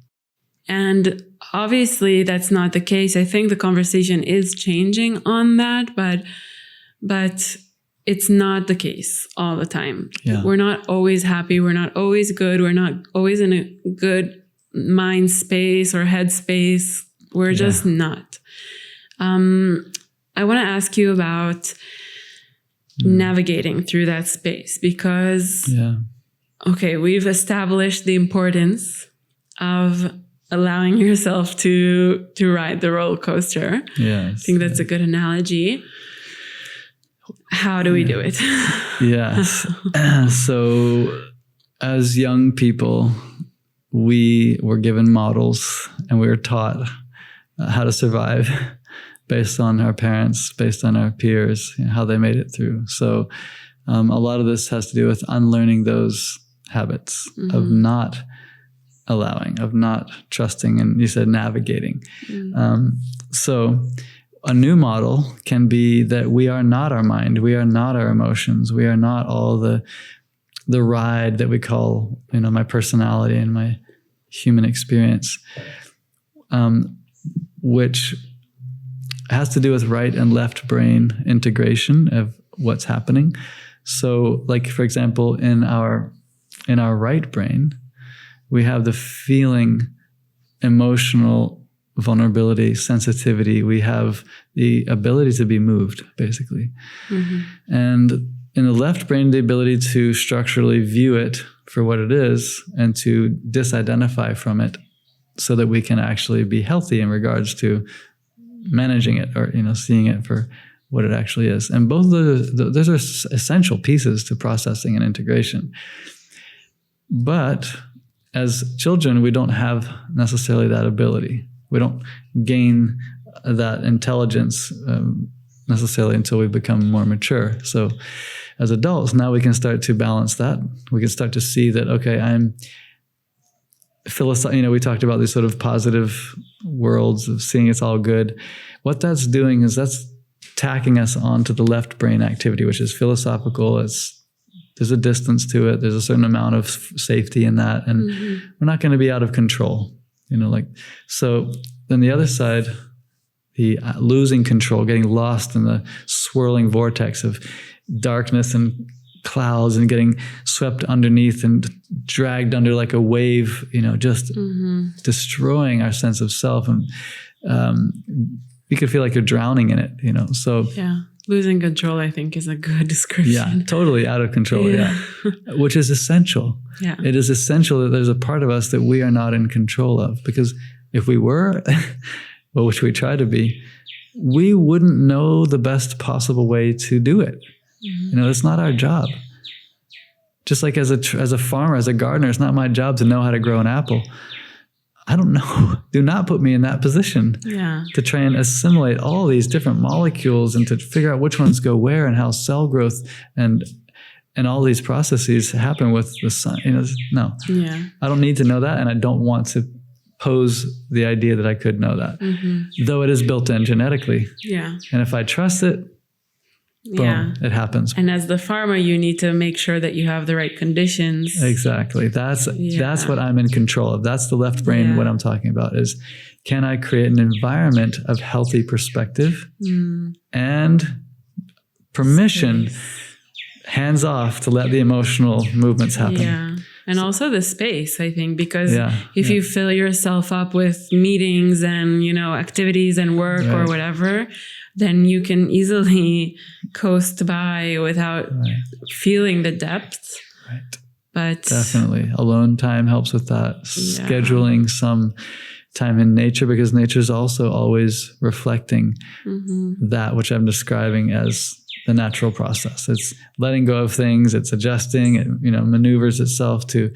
And obviously that's not the case. I think the conversation is changing on that, but it's not the case all the time. Yeah. We're not always happy. We're not always good. We're not always in a good mind space or head space. We're just not. I want to ask you about navigating through that space because, okay, we've established the importance of allowing yourself to ride the roller coaster. Yes. I think that's a good analogy. How do we do it? Yes. So as young people, we were given models and we were taught how to survive based on our parents, based on our peers, how they made it through. So a lot of this has to do with unlearning those habits of not allowing, of not trusting, and you said navigating. So a new model can be that we are not our mind, we are not our emotions, we are not all the ride that we call, my personality and my human experience, which has to do with right and left brain integration of what's happening. So, like for example, in our right brain, we have the feeling, emotional vulnerability, sensitivity. We have the ability to be moved, basically. And in the left brain, the ability to structurally view it for what it is and to disidentify from it so that we can actually be healthy in regards to managing it or, seeing it for what it actually is. And both of those are essential pieces to processing and integration. But as children, we don't have necessarily that ability. We don't gain that intelligence necessarily until we become more mature. So as adults, now we can start to balance that. We can start to see that, okay, we talked about these sort of positive worlds of seeing it's all good. What that's doing is that's tacking us onto the left brain activity, which is philosophical. There's a distance to it. There's a certain amount of safety in that. And we're not going to be out of control, so then the other side, the losing control, getting lost in the swirling vortex of darkness and clouds and getting swept underneath and dragged under like a wave, just destroying our sense of self. And you could feel like you're drowning in it, so. Yeah. Losing control, I think, is a good description. Yeah, totally out of control. Yeah. Which is essential. Yeah. It is essential that there's a part of us that we are not in control of, because if we were, well, which we try to be, we wouldn't know the best possible way to do it. It's not our job. Just like as a farmer, as a gardener, it's not my job to know how to grow an apple. I don't know. Do not put me in that position to try and assimilate all these different molecules and to figure out which ones go where and how cell growth and all these processes happen with the sun. No. Yeah. I don't need to know that, and I don't want to pose the idea that I could know that, though it is built in genetically. Yeah. And if I trust it, boom, it happens. And as the farmer, you need to make sure that you have the right conditions. Exactly. That's what I'm in control of. That's the left brain. What I'm talking about is, can I create an environment of healthy perspective and permission, hands off, to let the emotional movements happen. Yeah. And also the space, I think, because if you fill yourself up with meetings and, activities and work or whatever, then you can easily coast by without feeling the depth. Right. But definitely alone time helps with that. Scheduling some time in nature, because nature is also always reflecting that which I'm describing as the natural process. It's letting go of things. It's adjusting. It maneuvers itself to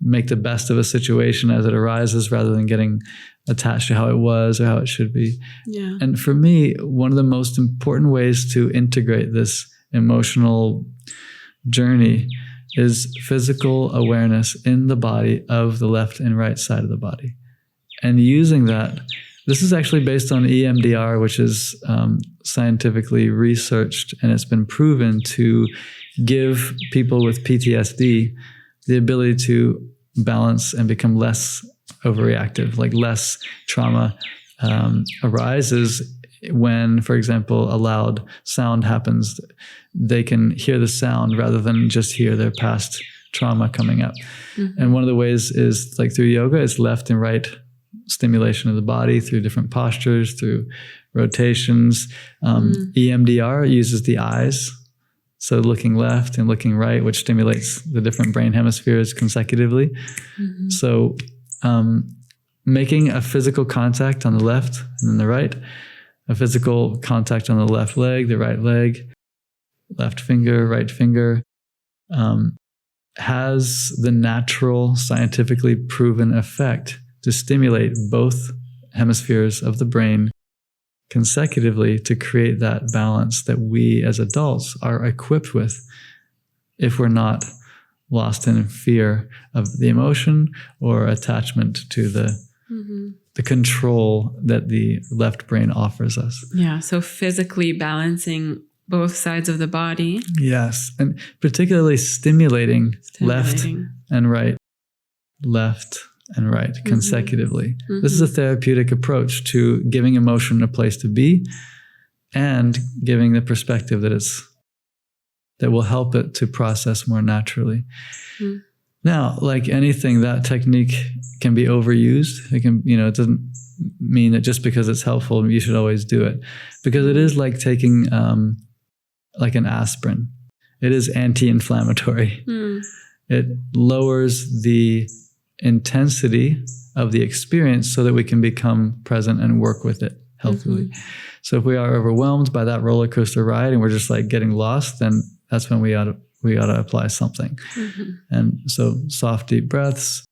make the best of a situation as it arises, rather than getting attached to how it was or how it should be. Yeah. And for me, one of the most important ways to integrate this emotional journey is physical awareness in the body of the left and right side of the body. And using that, this is actually based on EMDR, which is scientifically researched, and it's been proven to give people with PTSD the ability to balance and become less overreactive, like less trauma arises when, for example, a loud sound happens. They can hear the sound rather than just hear their past trauma coming up. And one of the ways is like through yoga, it's left and right stimulation of the body through different postures, through rotations. EMDR uses the eyes. So looking left and looking right, which stimulates the different brain hemispheres consecutively. So making a physical contact on the left and then the right, a physical contact on the left leg, the right leg, left finger, right finger, has the natural, scientifically proven effect to stimulate both hemispheres of the brain consecutively to create that balance that we as adults are equipped with if we're not lost in fear of the emotion or attachment to the control that the left brain offers us. Yeah, so physically balancing both sides of the body. Yes, and particularly stimulating left and right, left and right consecutively. This is a therapeutic approach to giving emotion a place to be and giving the perspective that will help it to process more naturally. Now, like anything, that technique can be overused. It can, it doesn't mean that just because it's helpful, you should always do it, because it is like taking like an aspirin. It is anti-inflammatory. It lowers the intensity of the experience so that we can become present and work with it healthily. So if we are overwhelmed by that roller coaster ride and we're just like getting lost, then that's when we ought to apply something. And so soft, deep breaths.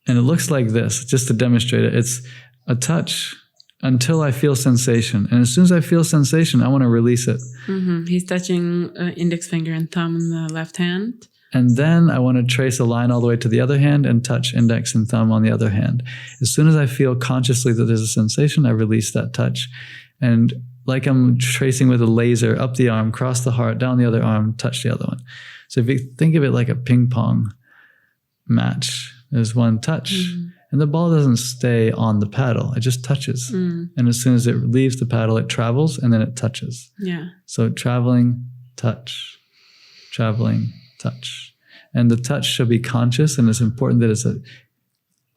And it looks like this, just to demonstrate it. It's a touch until I feel sensation. And as soon as I feel sensation, I want to release it. He's touching index finger and thumb in the left hand. And then I want to trace a line all the way to the other hand and touch index and thumb on the other hand. As soon as I feel consciously that there's a sensation, I release that touch. And like I'm tracing with a laser up the arm, cross the heart, down the other arm, touch the other one. So if you think of it like a ping pong match, there's one touch. And the ball doesn't stay on the paddle. It just touches. And as soon as it leaves the paddle, it travels and then it touches. So traveling, touch, traveling, touch. And the touch should be conscious, and it's important that it's a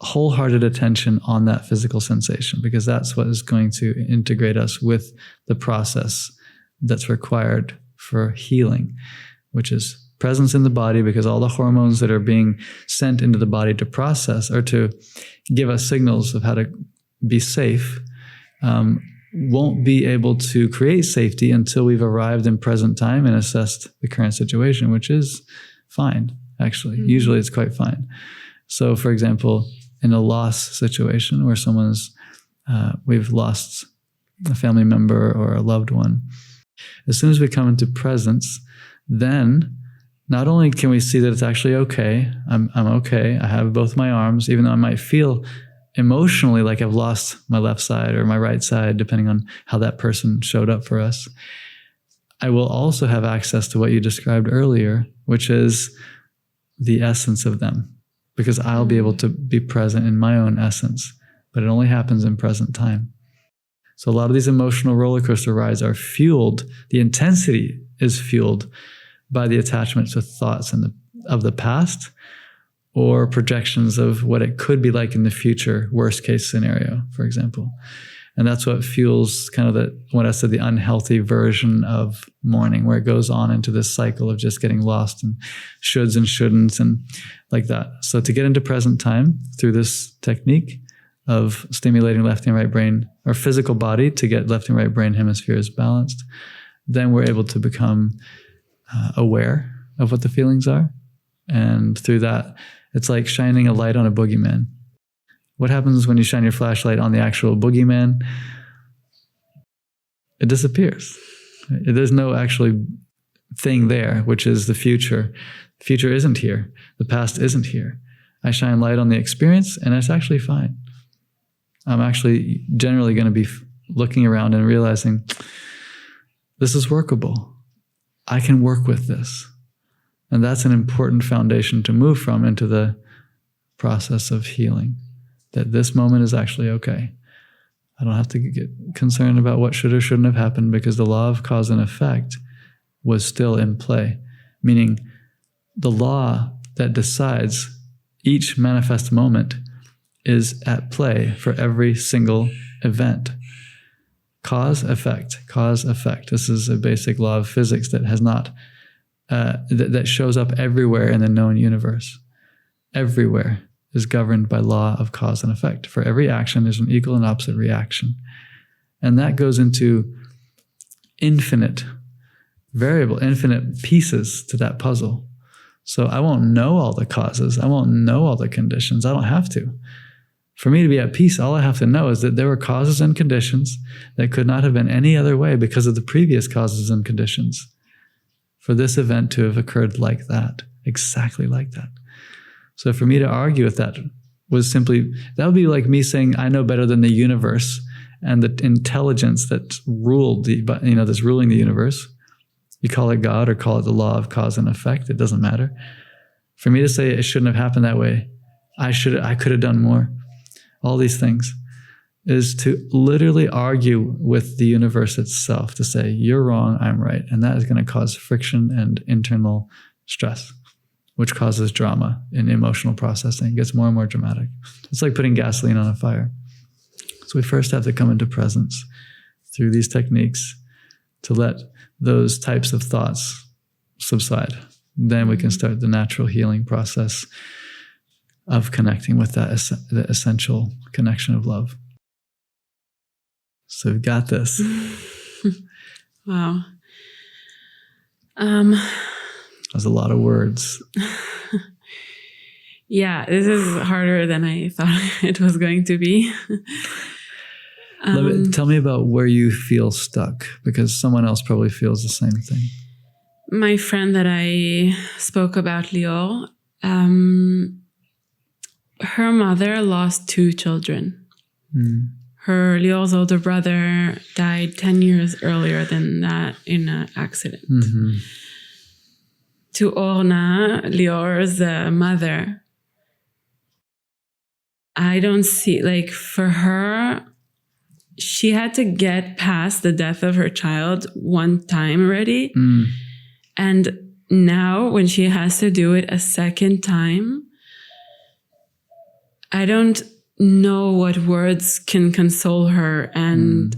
wholehearted attention on that physical sensation, because that's what is going to integrate us with the process that's required for healing, which is presence in the body, because all the hormones that are being sent into the body to process or to give us signals of how to be safe won't be able to create safety until we've arrived in present time and assessed the current situation, which is fine, actually. Usually it's quite fine. So, for example, in a loss situation where we've lost a family member or a loved one, as soon as we come into presence, then not only can we see that it's actually okay, I'm okay, I have both my arms, even though I might feel emotionally like I've lost my left side or my right side, depending on how that person showed up for us. I will also have access to what you described earlier, which is the essence of them, because I'll be able to be present in my own essence, but it only happens in present time. So a lot of these emotional roller coaster rides are fueled, the intensity is fueled by the attachments with thoughts of the past, or projections of what it could be like in the future, worst case scenario, for example. And that's what fuels kind of what I said, the unhealthy version of mourning, where it goes on into this cycle of just getting lost and shoulds and shouldn'ts and like that. So to get into present time through this technique of stimulating left and right brain, or physical body, to get left and right brain hemispheres balanced, then we're able to become aware of what the feelings are. And through that, it's like shining a light on a boogeyman. What happens when you shine your flashlight on the actual boogeyman? It disappears. There's no actually thing there, which is the future. The future isn't here. The past isn't here. I shine light on the experience, and it's actually fine. I'm actually generally going to be looking around and realizing this is workable. I can work with this. And that's an important foundation to move from into the process of healing, that this moment is actually okay. I don't have to get concerned about what should or shouldn't have happened, because the law of cause and effect was still in play, meaning the law that decides each manifest moment is at play for every single event. Cause, effect, cause, effect. This is a basic law of physics that has not that shows up everywhere in the known universe. Everywhere is governed by law of cause and effect. For every action, there's an equal and opposite reaction. And that goes into infinite pieces to that puzzle. So I won't know all the causes. I won't know all the conditions. I don't have to. For me to be at peace, all I have to know is that there were causes and conditions that could not have been any other way because of the previous causes and conditions for this event to have occurred like that, exactly like that. So for me to argue with that that would be like me saying, I know better than the universe and the intelligence that's ruled that's ruling the universe. You call it God or call it the law of cause and effect, it doesn't matter. For me to say it shouldn't have happened that way, I could have done more, all these things, is to literally argue with the universe itself, to say, you're wrong, I'm right. And that is going to cause friction and internal stress, which causes drama in emotional processing. It gets more and more dramatic. It's like putting gasoline on a fire. So we first have to come into presence through these techniques to let those types of thoughts subside. Then we can start the natural healing process of connecting with the essential connection of love. So we've got this. Wow. That's a lot of words. Yeah, this is harder than I thought it was going to be. Tell me about where you feel stuck, because someone else probably feels the same thing. My friend that I spoke about, Lior, her mother lost 2 children. Her Lior's older brother died 10 years earlier than that in an accident. To Orna, Lior's mother, I don't see, like, for her, she had to get past the death of her child one time already. And now when she has to do it a second time, I don't know what words can console her. And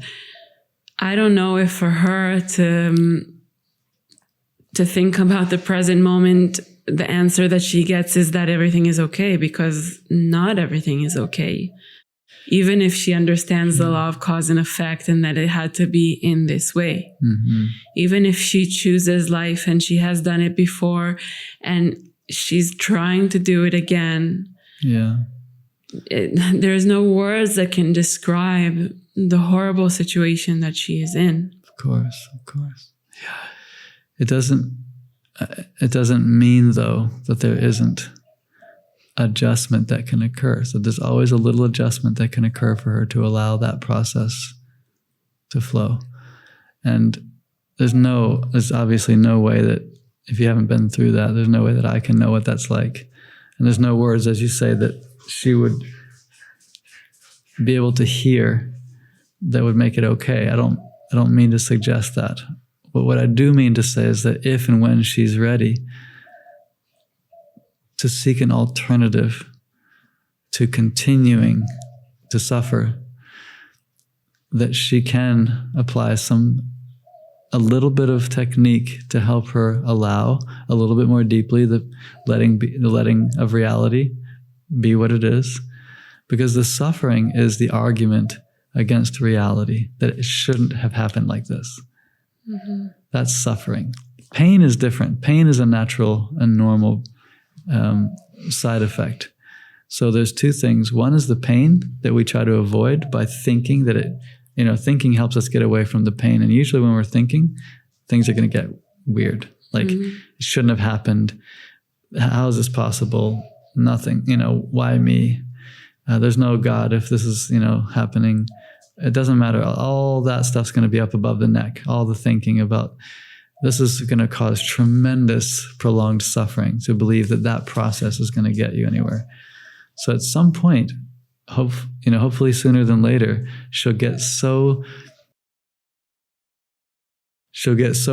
I don't know if for her to think about the present moment, the answer that she gets is that everything is okay, because not everything is okay. Even if she understands the law of cause and effect and that it had to be in this way. Even if she chooses life and she has done it before and she's trying to do it again. There's no words that can describe the horrible situation that she is in. Of course. Yeah. It doesn't mean, though, that there isn't adjustment that can occur. So there's always a little adjustment that can occur for her to allow that process to flow. And there's obviously no way that, if you haven't been through that, there's no way that I can know what that's like. And there's no words, as you say, that she would be able to hear that would make it okay. I don't mean to suggest that. But what I do mean to say is that if and when she's ready to seek an alternative to continuing to suffer, that she can apply a little bit of technique to help her allow a little bit more deeply the letting of reality be what it is. Because the suffering is the argument against reality, that it shouldn't have happened like this. That's suffering. Pain is different. Pain is a natural and normal side effect. So there's 2 things. One is the pain that we try to avoid by thinking that thinking helps us get away from the pain. And usually when we're thinking, things are going to get weird. Like, it shouldn't have happened. How is this possible? Nothing. Why me? There's no God if this is, happening. It doesn't matter. All that stuff's going to be up above the neck. All the thinking about this is going to cause tremendous prolonged suffering to believe that process is going to get you anywhere. So at some point, hopefully sooner than later, she'll get so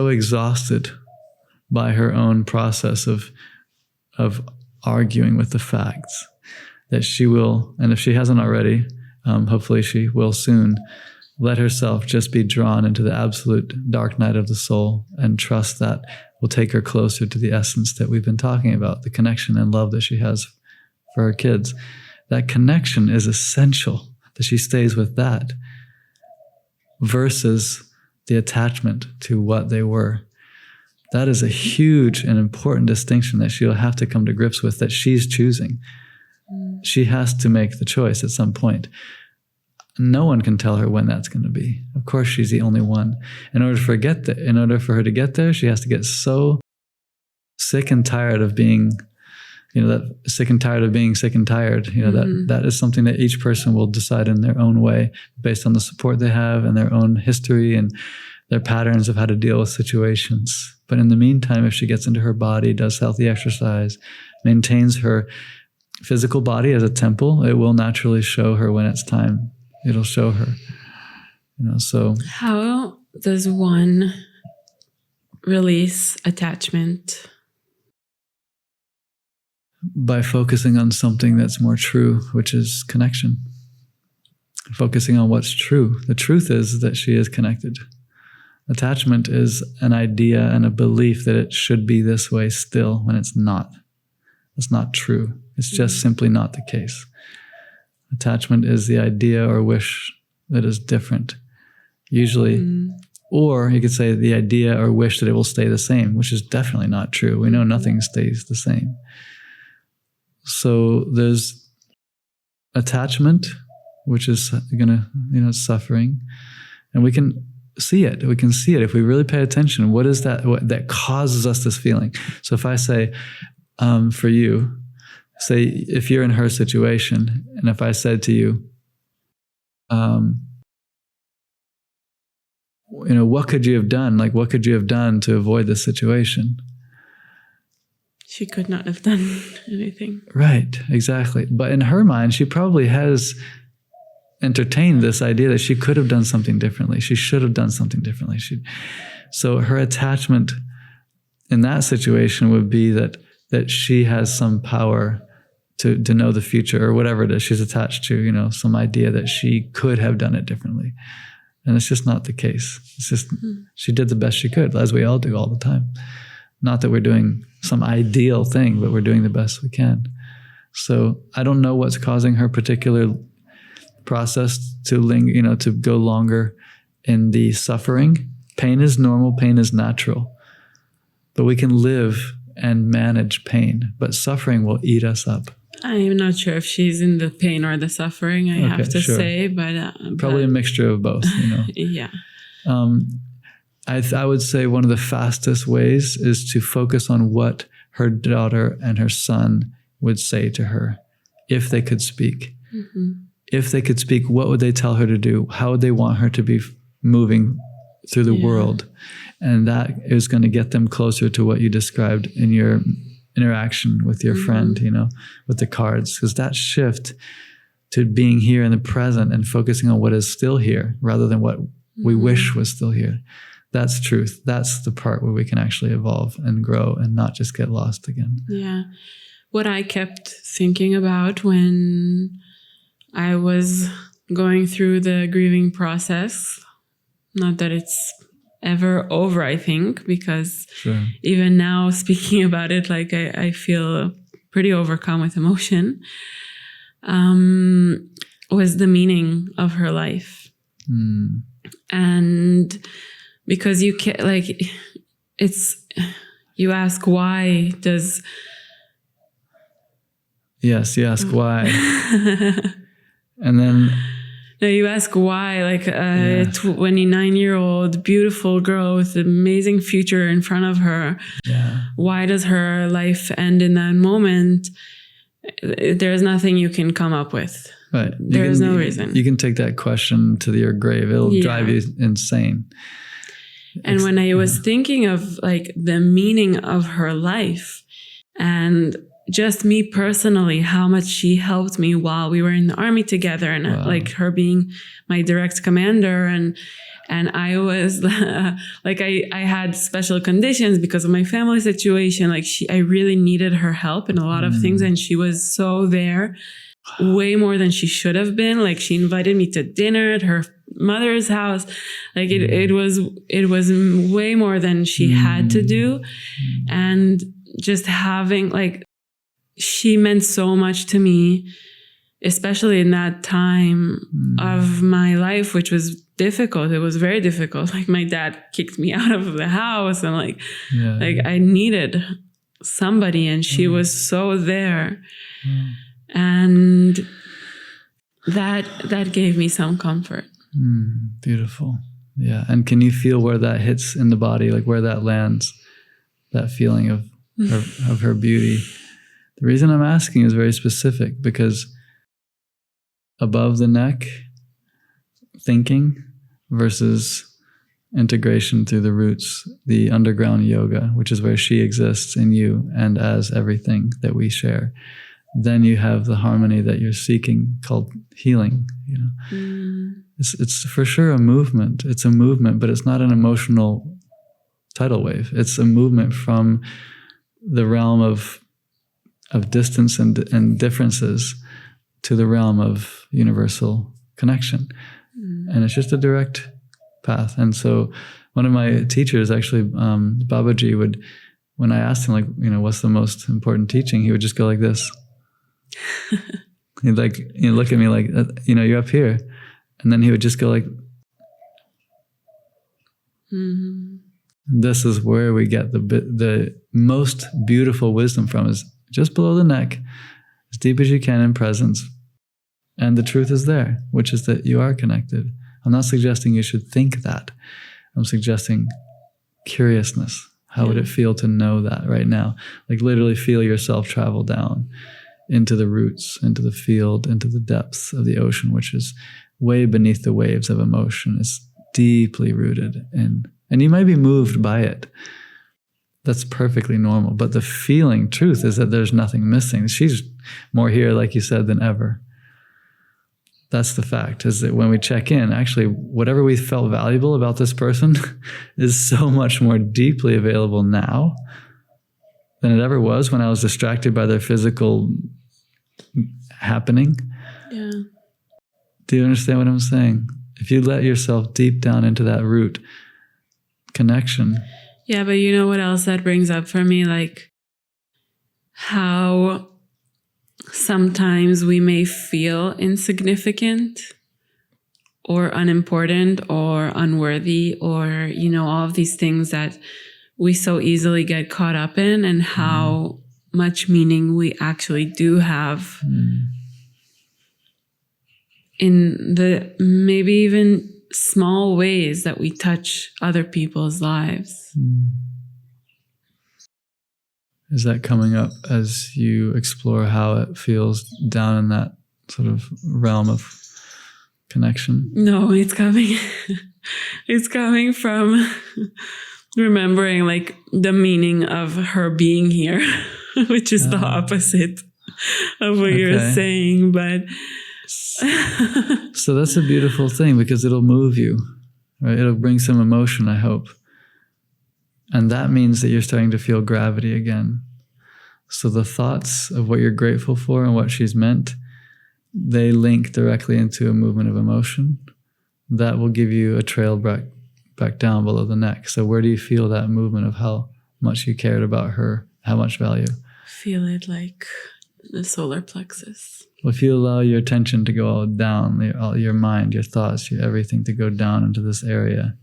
exhausted by her own process of arguing with the facts that she will, and if she hasn't already, hopefully she will soon, let herself just be drawn into the absolute dark night of the soul and trust that will take her closer to the essence that we've been talking about, the connection and love that she has for her kids. That connection is essential, that she stays with that versus the attachment to what they were. That is a huge and important distinction that she'll have to come to grips with, that she's choosing. She has to make the choice at some point. No one can tell her when that's going to be. Of course, she's the only one. In order for her to get there, she has to get so sick and tired of being, sick and tired of being sick and tired. That is something that each person will decide in their own way, based on the support they have and their own history and their patterns of how to deal with situations. But in the meantime, if she gets into her body, does healthy exercise, maintains her physical body as a temple, it will naturally show her when it's time. It'll show her, so. How does one release attachment? By focusing on something that's more true, which is connection. Focusing on what's true. The truth is that she is connected. Attachment is an idea and a belief that it should be this way still, when it's not. It's not true. It's just simply not the case. Attachment is the idea or wish that is different. usually. Or you could say the idea or wish that it will stay the same, which is definitely not true. We know nothing stays the same. So there's attachment, which is gonna, suffering, and we can see it. We can see it if we really pay attention. What is that? What that causes us this feeling? So if I say, for you, say if you're in her situation, and if I said to you, what could you have done? Like, what could you have done to avoid this situation? She could not have done anything. Right, exactly. But in her mind, she probably has entertained this idea that she could have done something differently. She should have done something differently. So her attachment in that situation would be that she has some power to know the future or whatever it is she's attached to, some idea that she could have done it differently. And it's just not the case. It's just she did the best she could, as we all do all the time. Not that we're doing some ideal thing, but we're doing the best we can. So I don't know what's causing her particular process to go longer in the suffering. Pain is normal, pain is natural. But we can live and manage pain, but suffering will eat us up. I'm not sure if she's in the pain or the suffering, I have to say, but probably a mixture of both, Yeah. I would say one of the fastest ways is to focus on what her daughter and her son would say to her if they could speak. Mm-hmm. If they could speak, what would they tell her to do? How would they want her to be moving through the world? And that is going to get them closer to what you described in your interaction with your friend, with the cards. Because that shift to being here in the present and focusing on what is still here rather than what we wish was still here. That's truth. That's the part where we can actually evolve and grow and not just get lost again. Yeah. What I kept thinking about when I was going through the grieving process, not that it's ever over, I think, because even now speaking about it, like I feel pretty overcome with emotion, was the meaning of her life. And because you can't, you ask why does... Yes, you ask why. And then... No, you ask why, a 29-year-old beautiful girl with an amazing future in front of her. Yeah. Why does her life end in that moment? There's nothing you can come up with. Right. There's no reason. You can take that question to your grave. It'll drive you insane. And when I was thinking of the meaning of her life and just me personally, how much she helped me while we were in the army together, and her being my direct commander, and I was I had special conditions because of my family situation. I really needed her help in a lot of things, and she was so there, way more than she should have been. She invited me to dinner at her mother's house. It was way more than she had to do, and just having she meant so much to me, especially in that time of my life, which was difficult. It was very difficult. My dad kicked me out of the house, and I needed somebody, and she was so there. And that gave me some comfort. Beautiful. Yeah. And can you feel where that hits in the body, where that lands, that feeling of her beauty? The reason I'm asking is very specific, because above the neck, thinking versus integration through the roots, the underground yoga, which is where she exists in you and as everything that we share. Then you have the harmony that you're seeking called healing. It's for sure a movement. It's a movement, but it's not an emotional tidal wave. It's a movement from the realm of distance and differences to the realm of universal connection. And it's just a direct path. And so one of my teachers, actually, Babaji, when I asked him, what's the most important teaching, he would just go like this. He'd look at me you're up here. And then he would just go Mm-hmm. This is where we get the most beautiful wisdom from, is just below the neck, as deep as you can in presence. And the truth is there, which is that you are connected. I'm not suggesting you should think that. I'm suggesting curiousness. How would it feel to know that right now? Like literally feel yourself travel down into the roots, into the field, into the depths of the ocean, which is way beneath the waves of emotion. It's deeply rooted in, and you might be moved by it. That's perfectly normal. But the feeling truth is that there's nothing missing. She's more here, like you said, than ever. That's the fact, is that when we check in, actually, whatever we felt valuable about this person is so much more deeply available now than it ever was when I was distracted by their physical happening. Yeah. Do you understand what I'm saying? If you let yourself deep down into that root connection. Yeah, but you know what else that brings up for me? Like how sometimes we may feel insignificant or unimportant or unworthy, or, you know, all of these things that we so easily get caught up in, and how much meaning we actually do have in the maybe even small ways that we touch other people's lives. Is that coming up as you explore how it feels down in that sort of realm of connection? No, it's coming. It's coming from remembering like the meaning of her being here, which is the opposite of what you're saying. But so that's a beautiful thing, because it'll move you, right? It'll bring some emotion, I hope. And that means that you're starting to feel gravity again. So the thoughts of what you're grateful for and what she's meant, they link directly into a movement of emotion. That will give you a trail back down below the neck. So where do you feel that movement of how much you cared about her, how much value? Feel it like the solar plexus. Well, if you allow your attention to go all down, your mind, your thoughts, everything to go down into this area,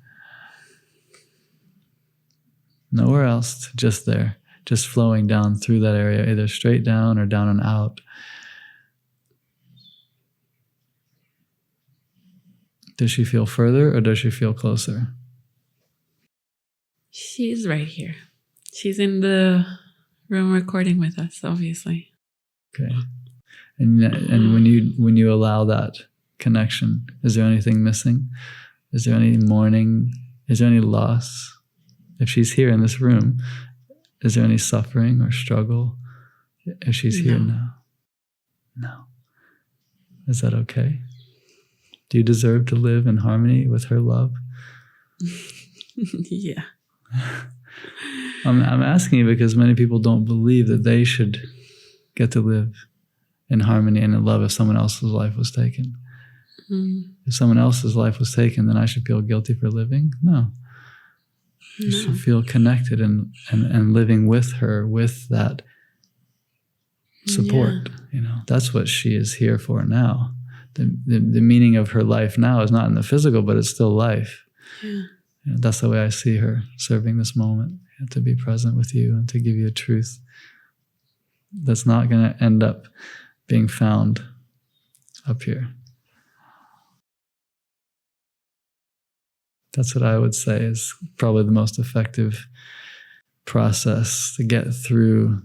nowhere else, just there, just flowing down through that area, either straight down or down and out. Does she feel further or does she feel closer? She's right here. She's in the room recording with us, obviously. Okay. And when you allow that connection, is there anything missing? Is there any mourning? Is there any loss? If she's here in this room, is there any suffering or struggle? If she's here now? No. Is that okay? Do you deserve to live in harmony with her love? Yeah. I'm asking you because many people don't believe that they should get to live in harmony and in love if someone else's life was taken. If someone else's life was taken, then I should feel guilty for living? No. You should feel connected and living with her, with that support. You know, that's what she is here for now. The meaning of her life now is not in the physical, but it's still life. Yeah. You know, that's the way I see her serving this moment, to be present with you and to give you a truth that's not going to end up being found up here. That's what I would say is probably the most effective process to get through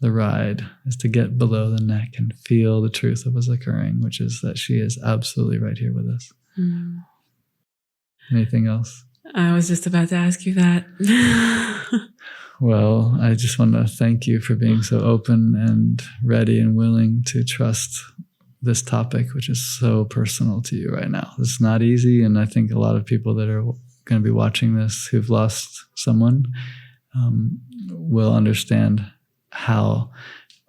the ride, is to get below the neck and feel the truth of what's occurring, which is that she is absolutely right here with us. Anything else? I was just about to ask you that. Well, I just want to thank you for being so open and ready and willing to trust this topic, which is so personal to you right now. It's not easy, and I think a lot of people that are going to be watching this who've lost someone will understand how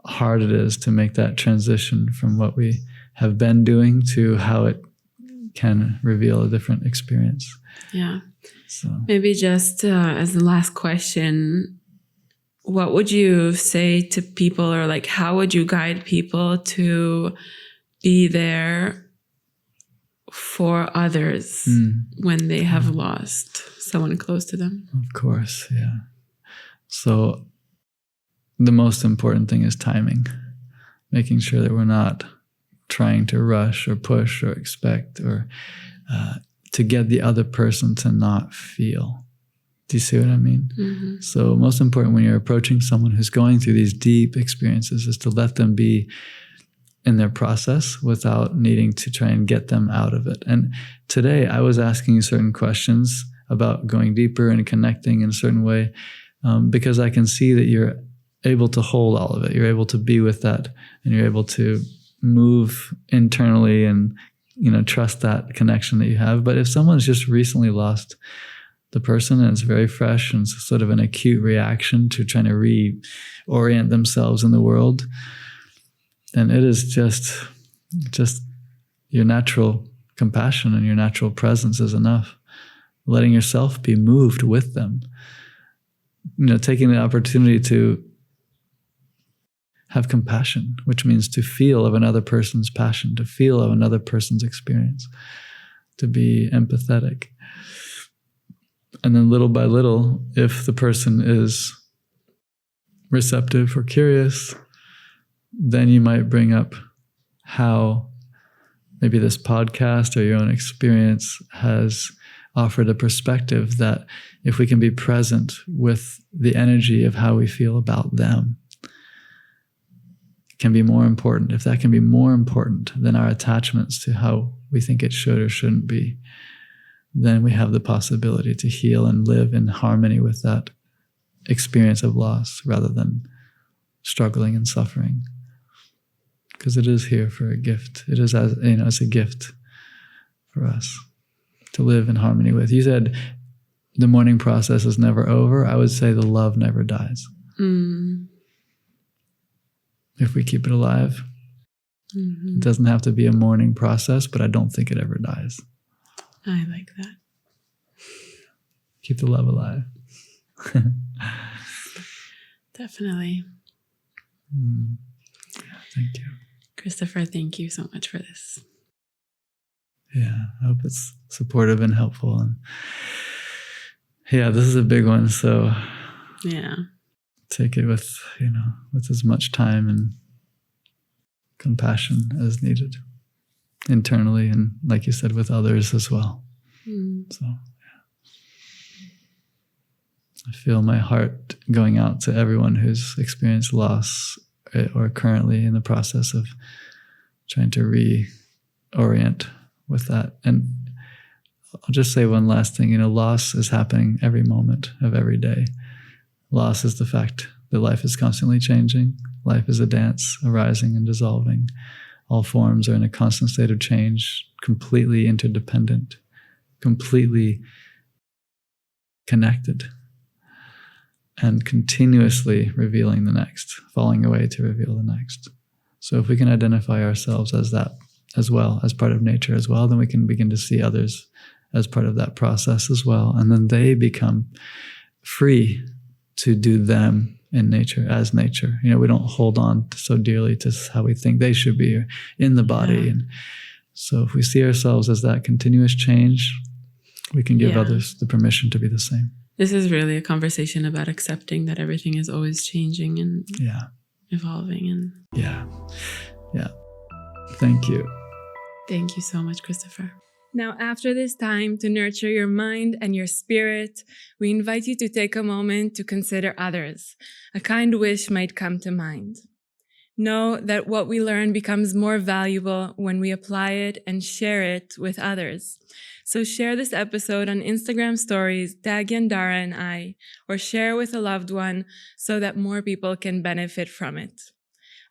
hard it is to make that transition from what we have been doing to how it can reveal a different experience. Yeah. So maybe just as the last question, what would you say to people, or like how would you guide people to be there for others when they have lost someone close to them. Of course, yeah. So the most important thing is timing, making sure that we're not trying to rush or push or expect or to get the other person to not feel. Do you see what I mean? Mm-hmm. So most important when you're approaching someone who's going through these deep experiences is to let them be in their process without needing to try and get them out of it. And today I was asking you certain questions about going deeper and connecting in a certain way because I can see that you're able to hold all of it. You're able to be with that and you're able to move internally and, trust that connection that you have. But if someone's just recently lost the person and it's very fresh and it's sort of an acute reaction to trying to reorient themselves in the world, then it is just your natural compassion and your natural presence is enough. Letting yourself be moved with them. Taking the opportunity to have compassion, which means to feel of another person's passion, to feel of another person's experience, to be empathetic. And then little by little, if the person is receptive or curious, then you might bring up how maybe this podcast or your own experience has offered a perspective that if we can be present with the energy of how we feel about them, it can be more important. If that can be more important than our attachments to how we think it should or shouldn't be, then we have the possibility to heal and live in harmony with that experience of loss rather than struggling and suffering. Because it is here for a gift. It is it's a gift for us to live in harmony with. You said the mourning process is never over. I would say the love never dies. Mm. If we keep it alive. Mm-hmm. It doesn't have to be a mourning process, but I don't think it ever dies. I like that. Keep the love alive. Definitely. Yeah, thank you. Christopher, thank you so much for this. Yeah, I hope it's supportive and helpful. And yeah, this is a big one. So yeah, take it with, with as much time and compassion as needed internally. And like you said, with others as well. So yeah. I feel my heart going out to everyone who's experienced loss or currently in the process of trying to reorient with that. And I'll just say one last thing. Loss is happening every moment of every day. Loss is the fact that life is constantly changing. Life is a dance, arising and dissolving. All forms are in a constant state of change, completely interdependent, completely connected, and continuously revealing the next, falling away to reveal the next. So if we can identify ourselves as that as well, as part of nature as well, then we can begin to see others as part of that process as well. And then they become free to do them in nature, as nature. We don't hold on so dearly to how we think they should be in the body. Yeah. And so if we see ourselves as that continuous change, we can give others the permission to be the same. This is really a conversation about accepting that everything is always changing and evolving. And yeah. Thank you. Thank you so much, Christopher. Now, after this time to nurture your mind and your spirit, we invite you to take a moment to consider others. A kind wish might come to mind. Know that what we learn becomes more valuable when we apply it and share it with others. So share this episode on Instagram stories, tag Yandara and I, or share with a loved one so that more people can benefit from it.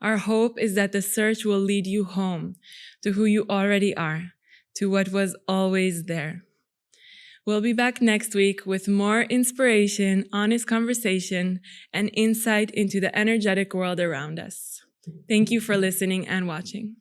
Our hope is that the search will lead you home to who you already are, to what was always there. We'll be back next week with more inspiration, honest conversation, and insight into the energetic world around us. Thank you for listening and watching.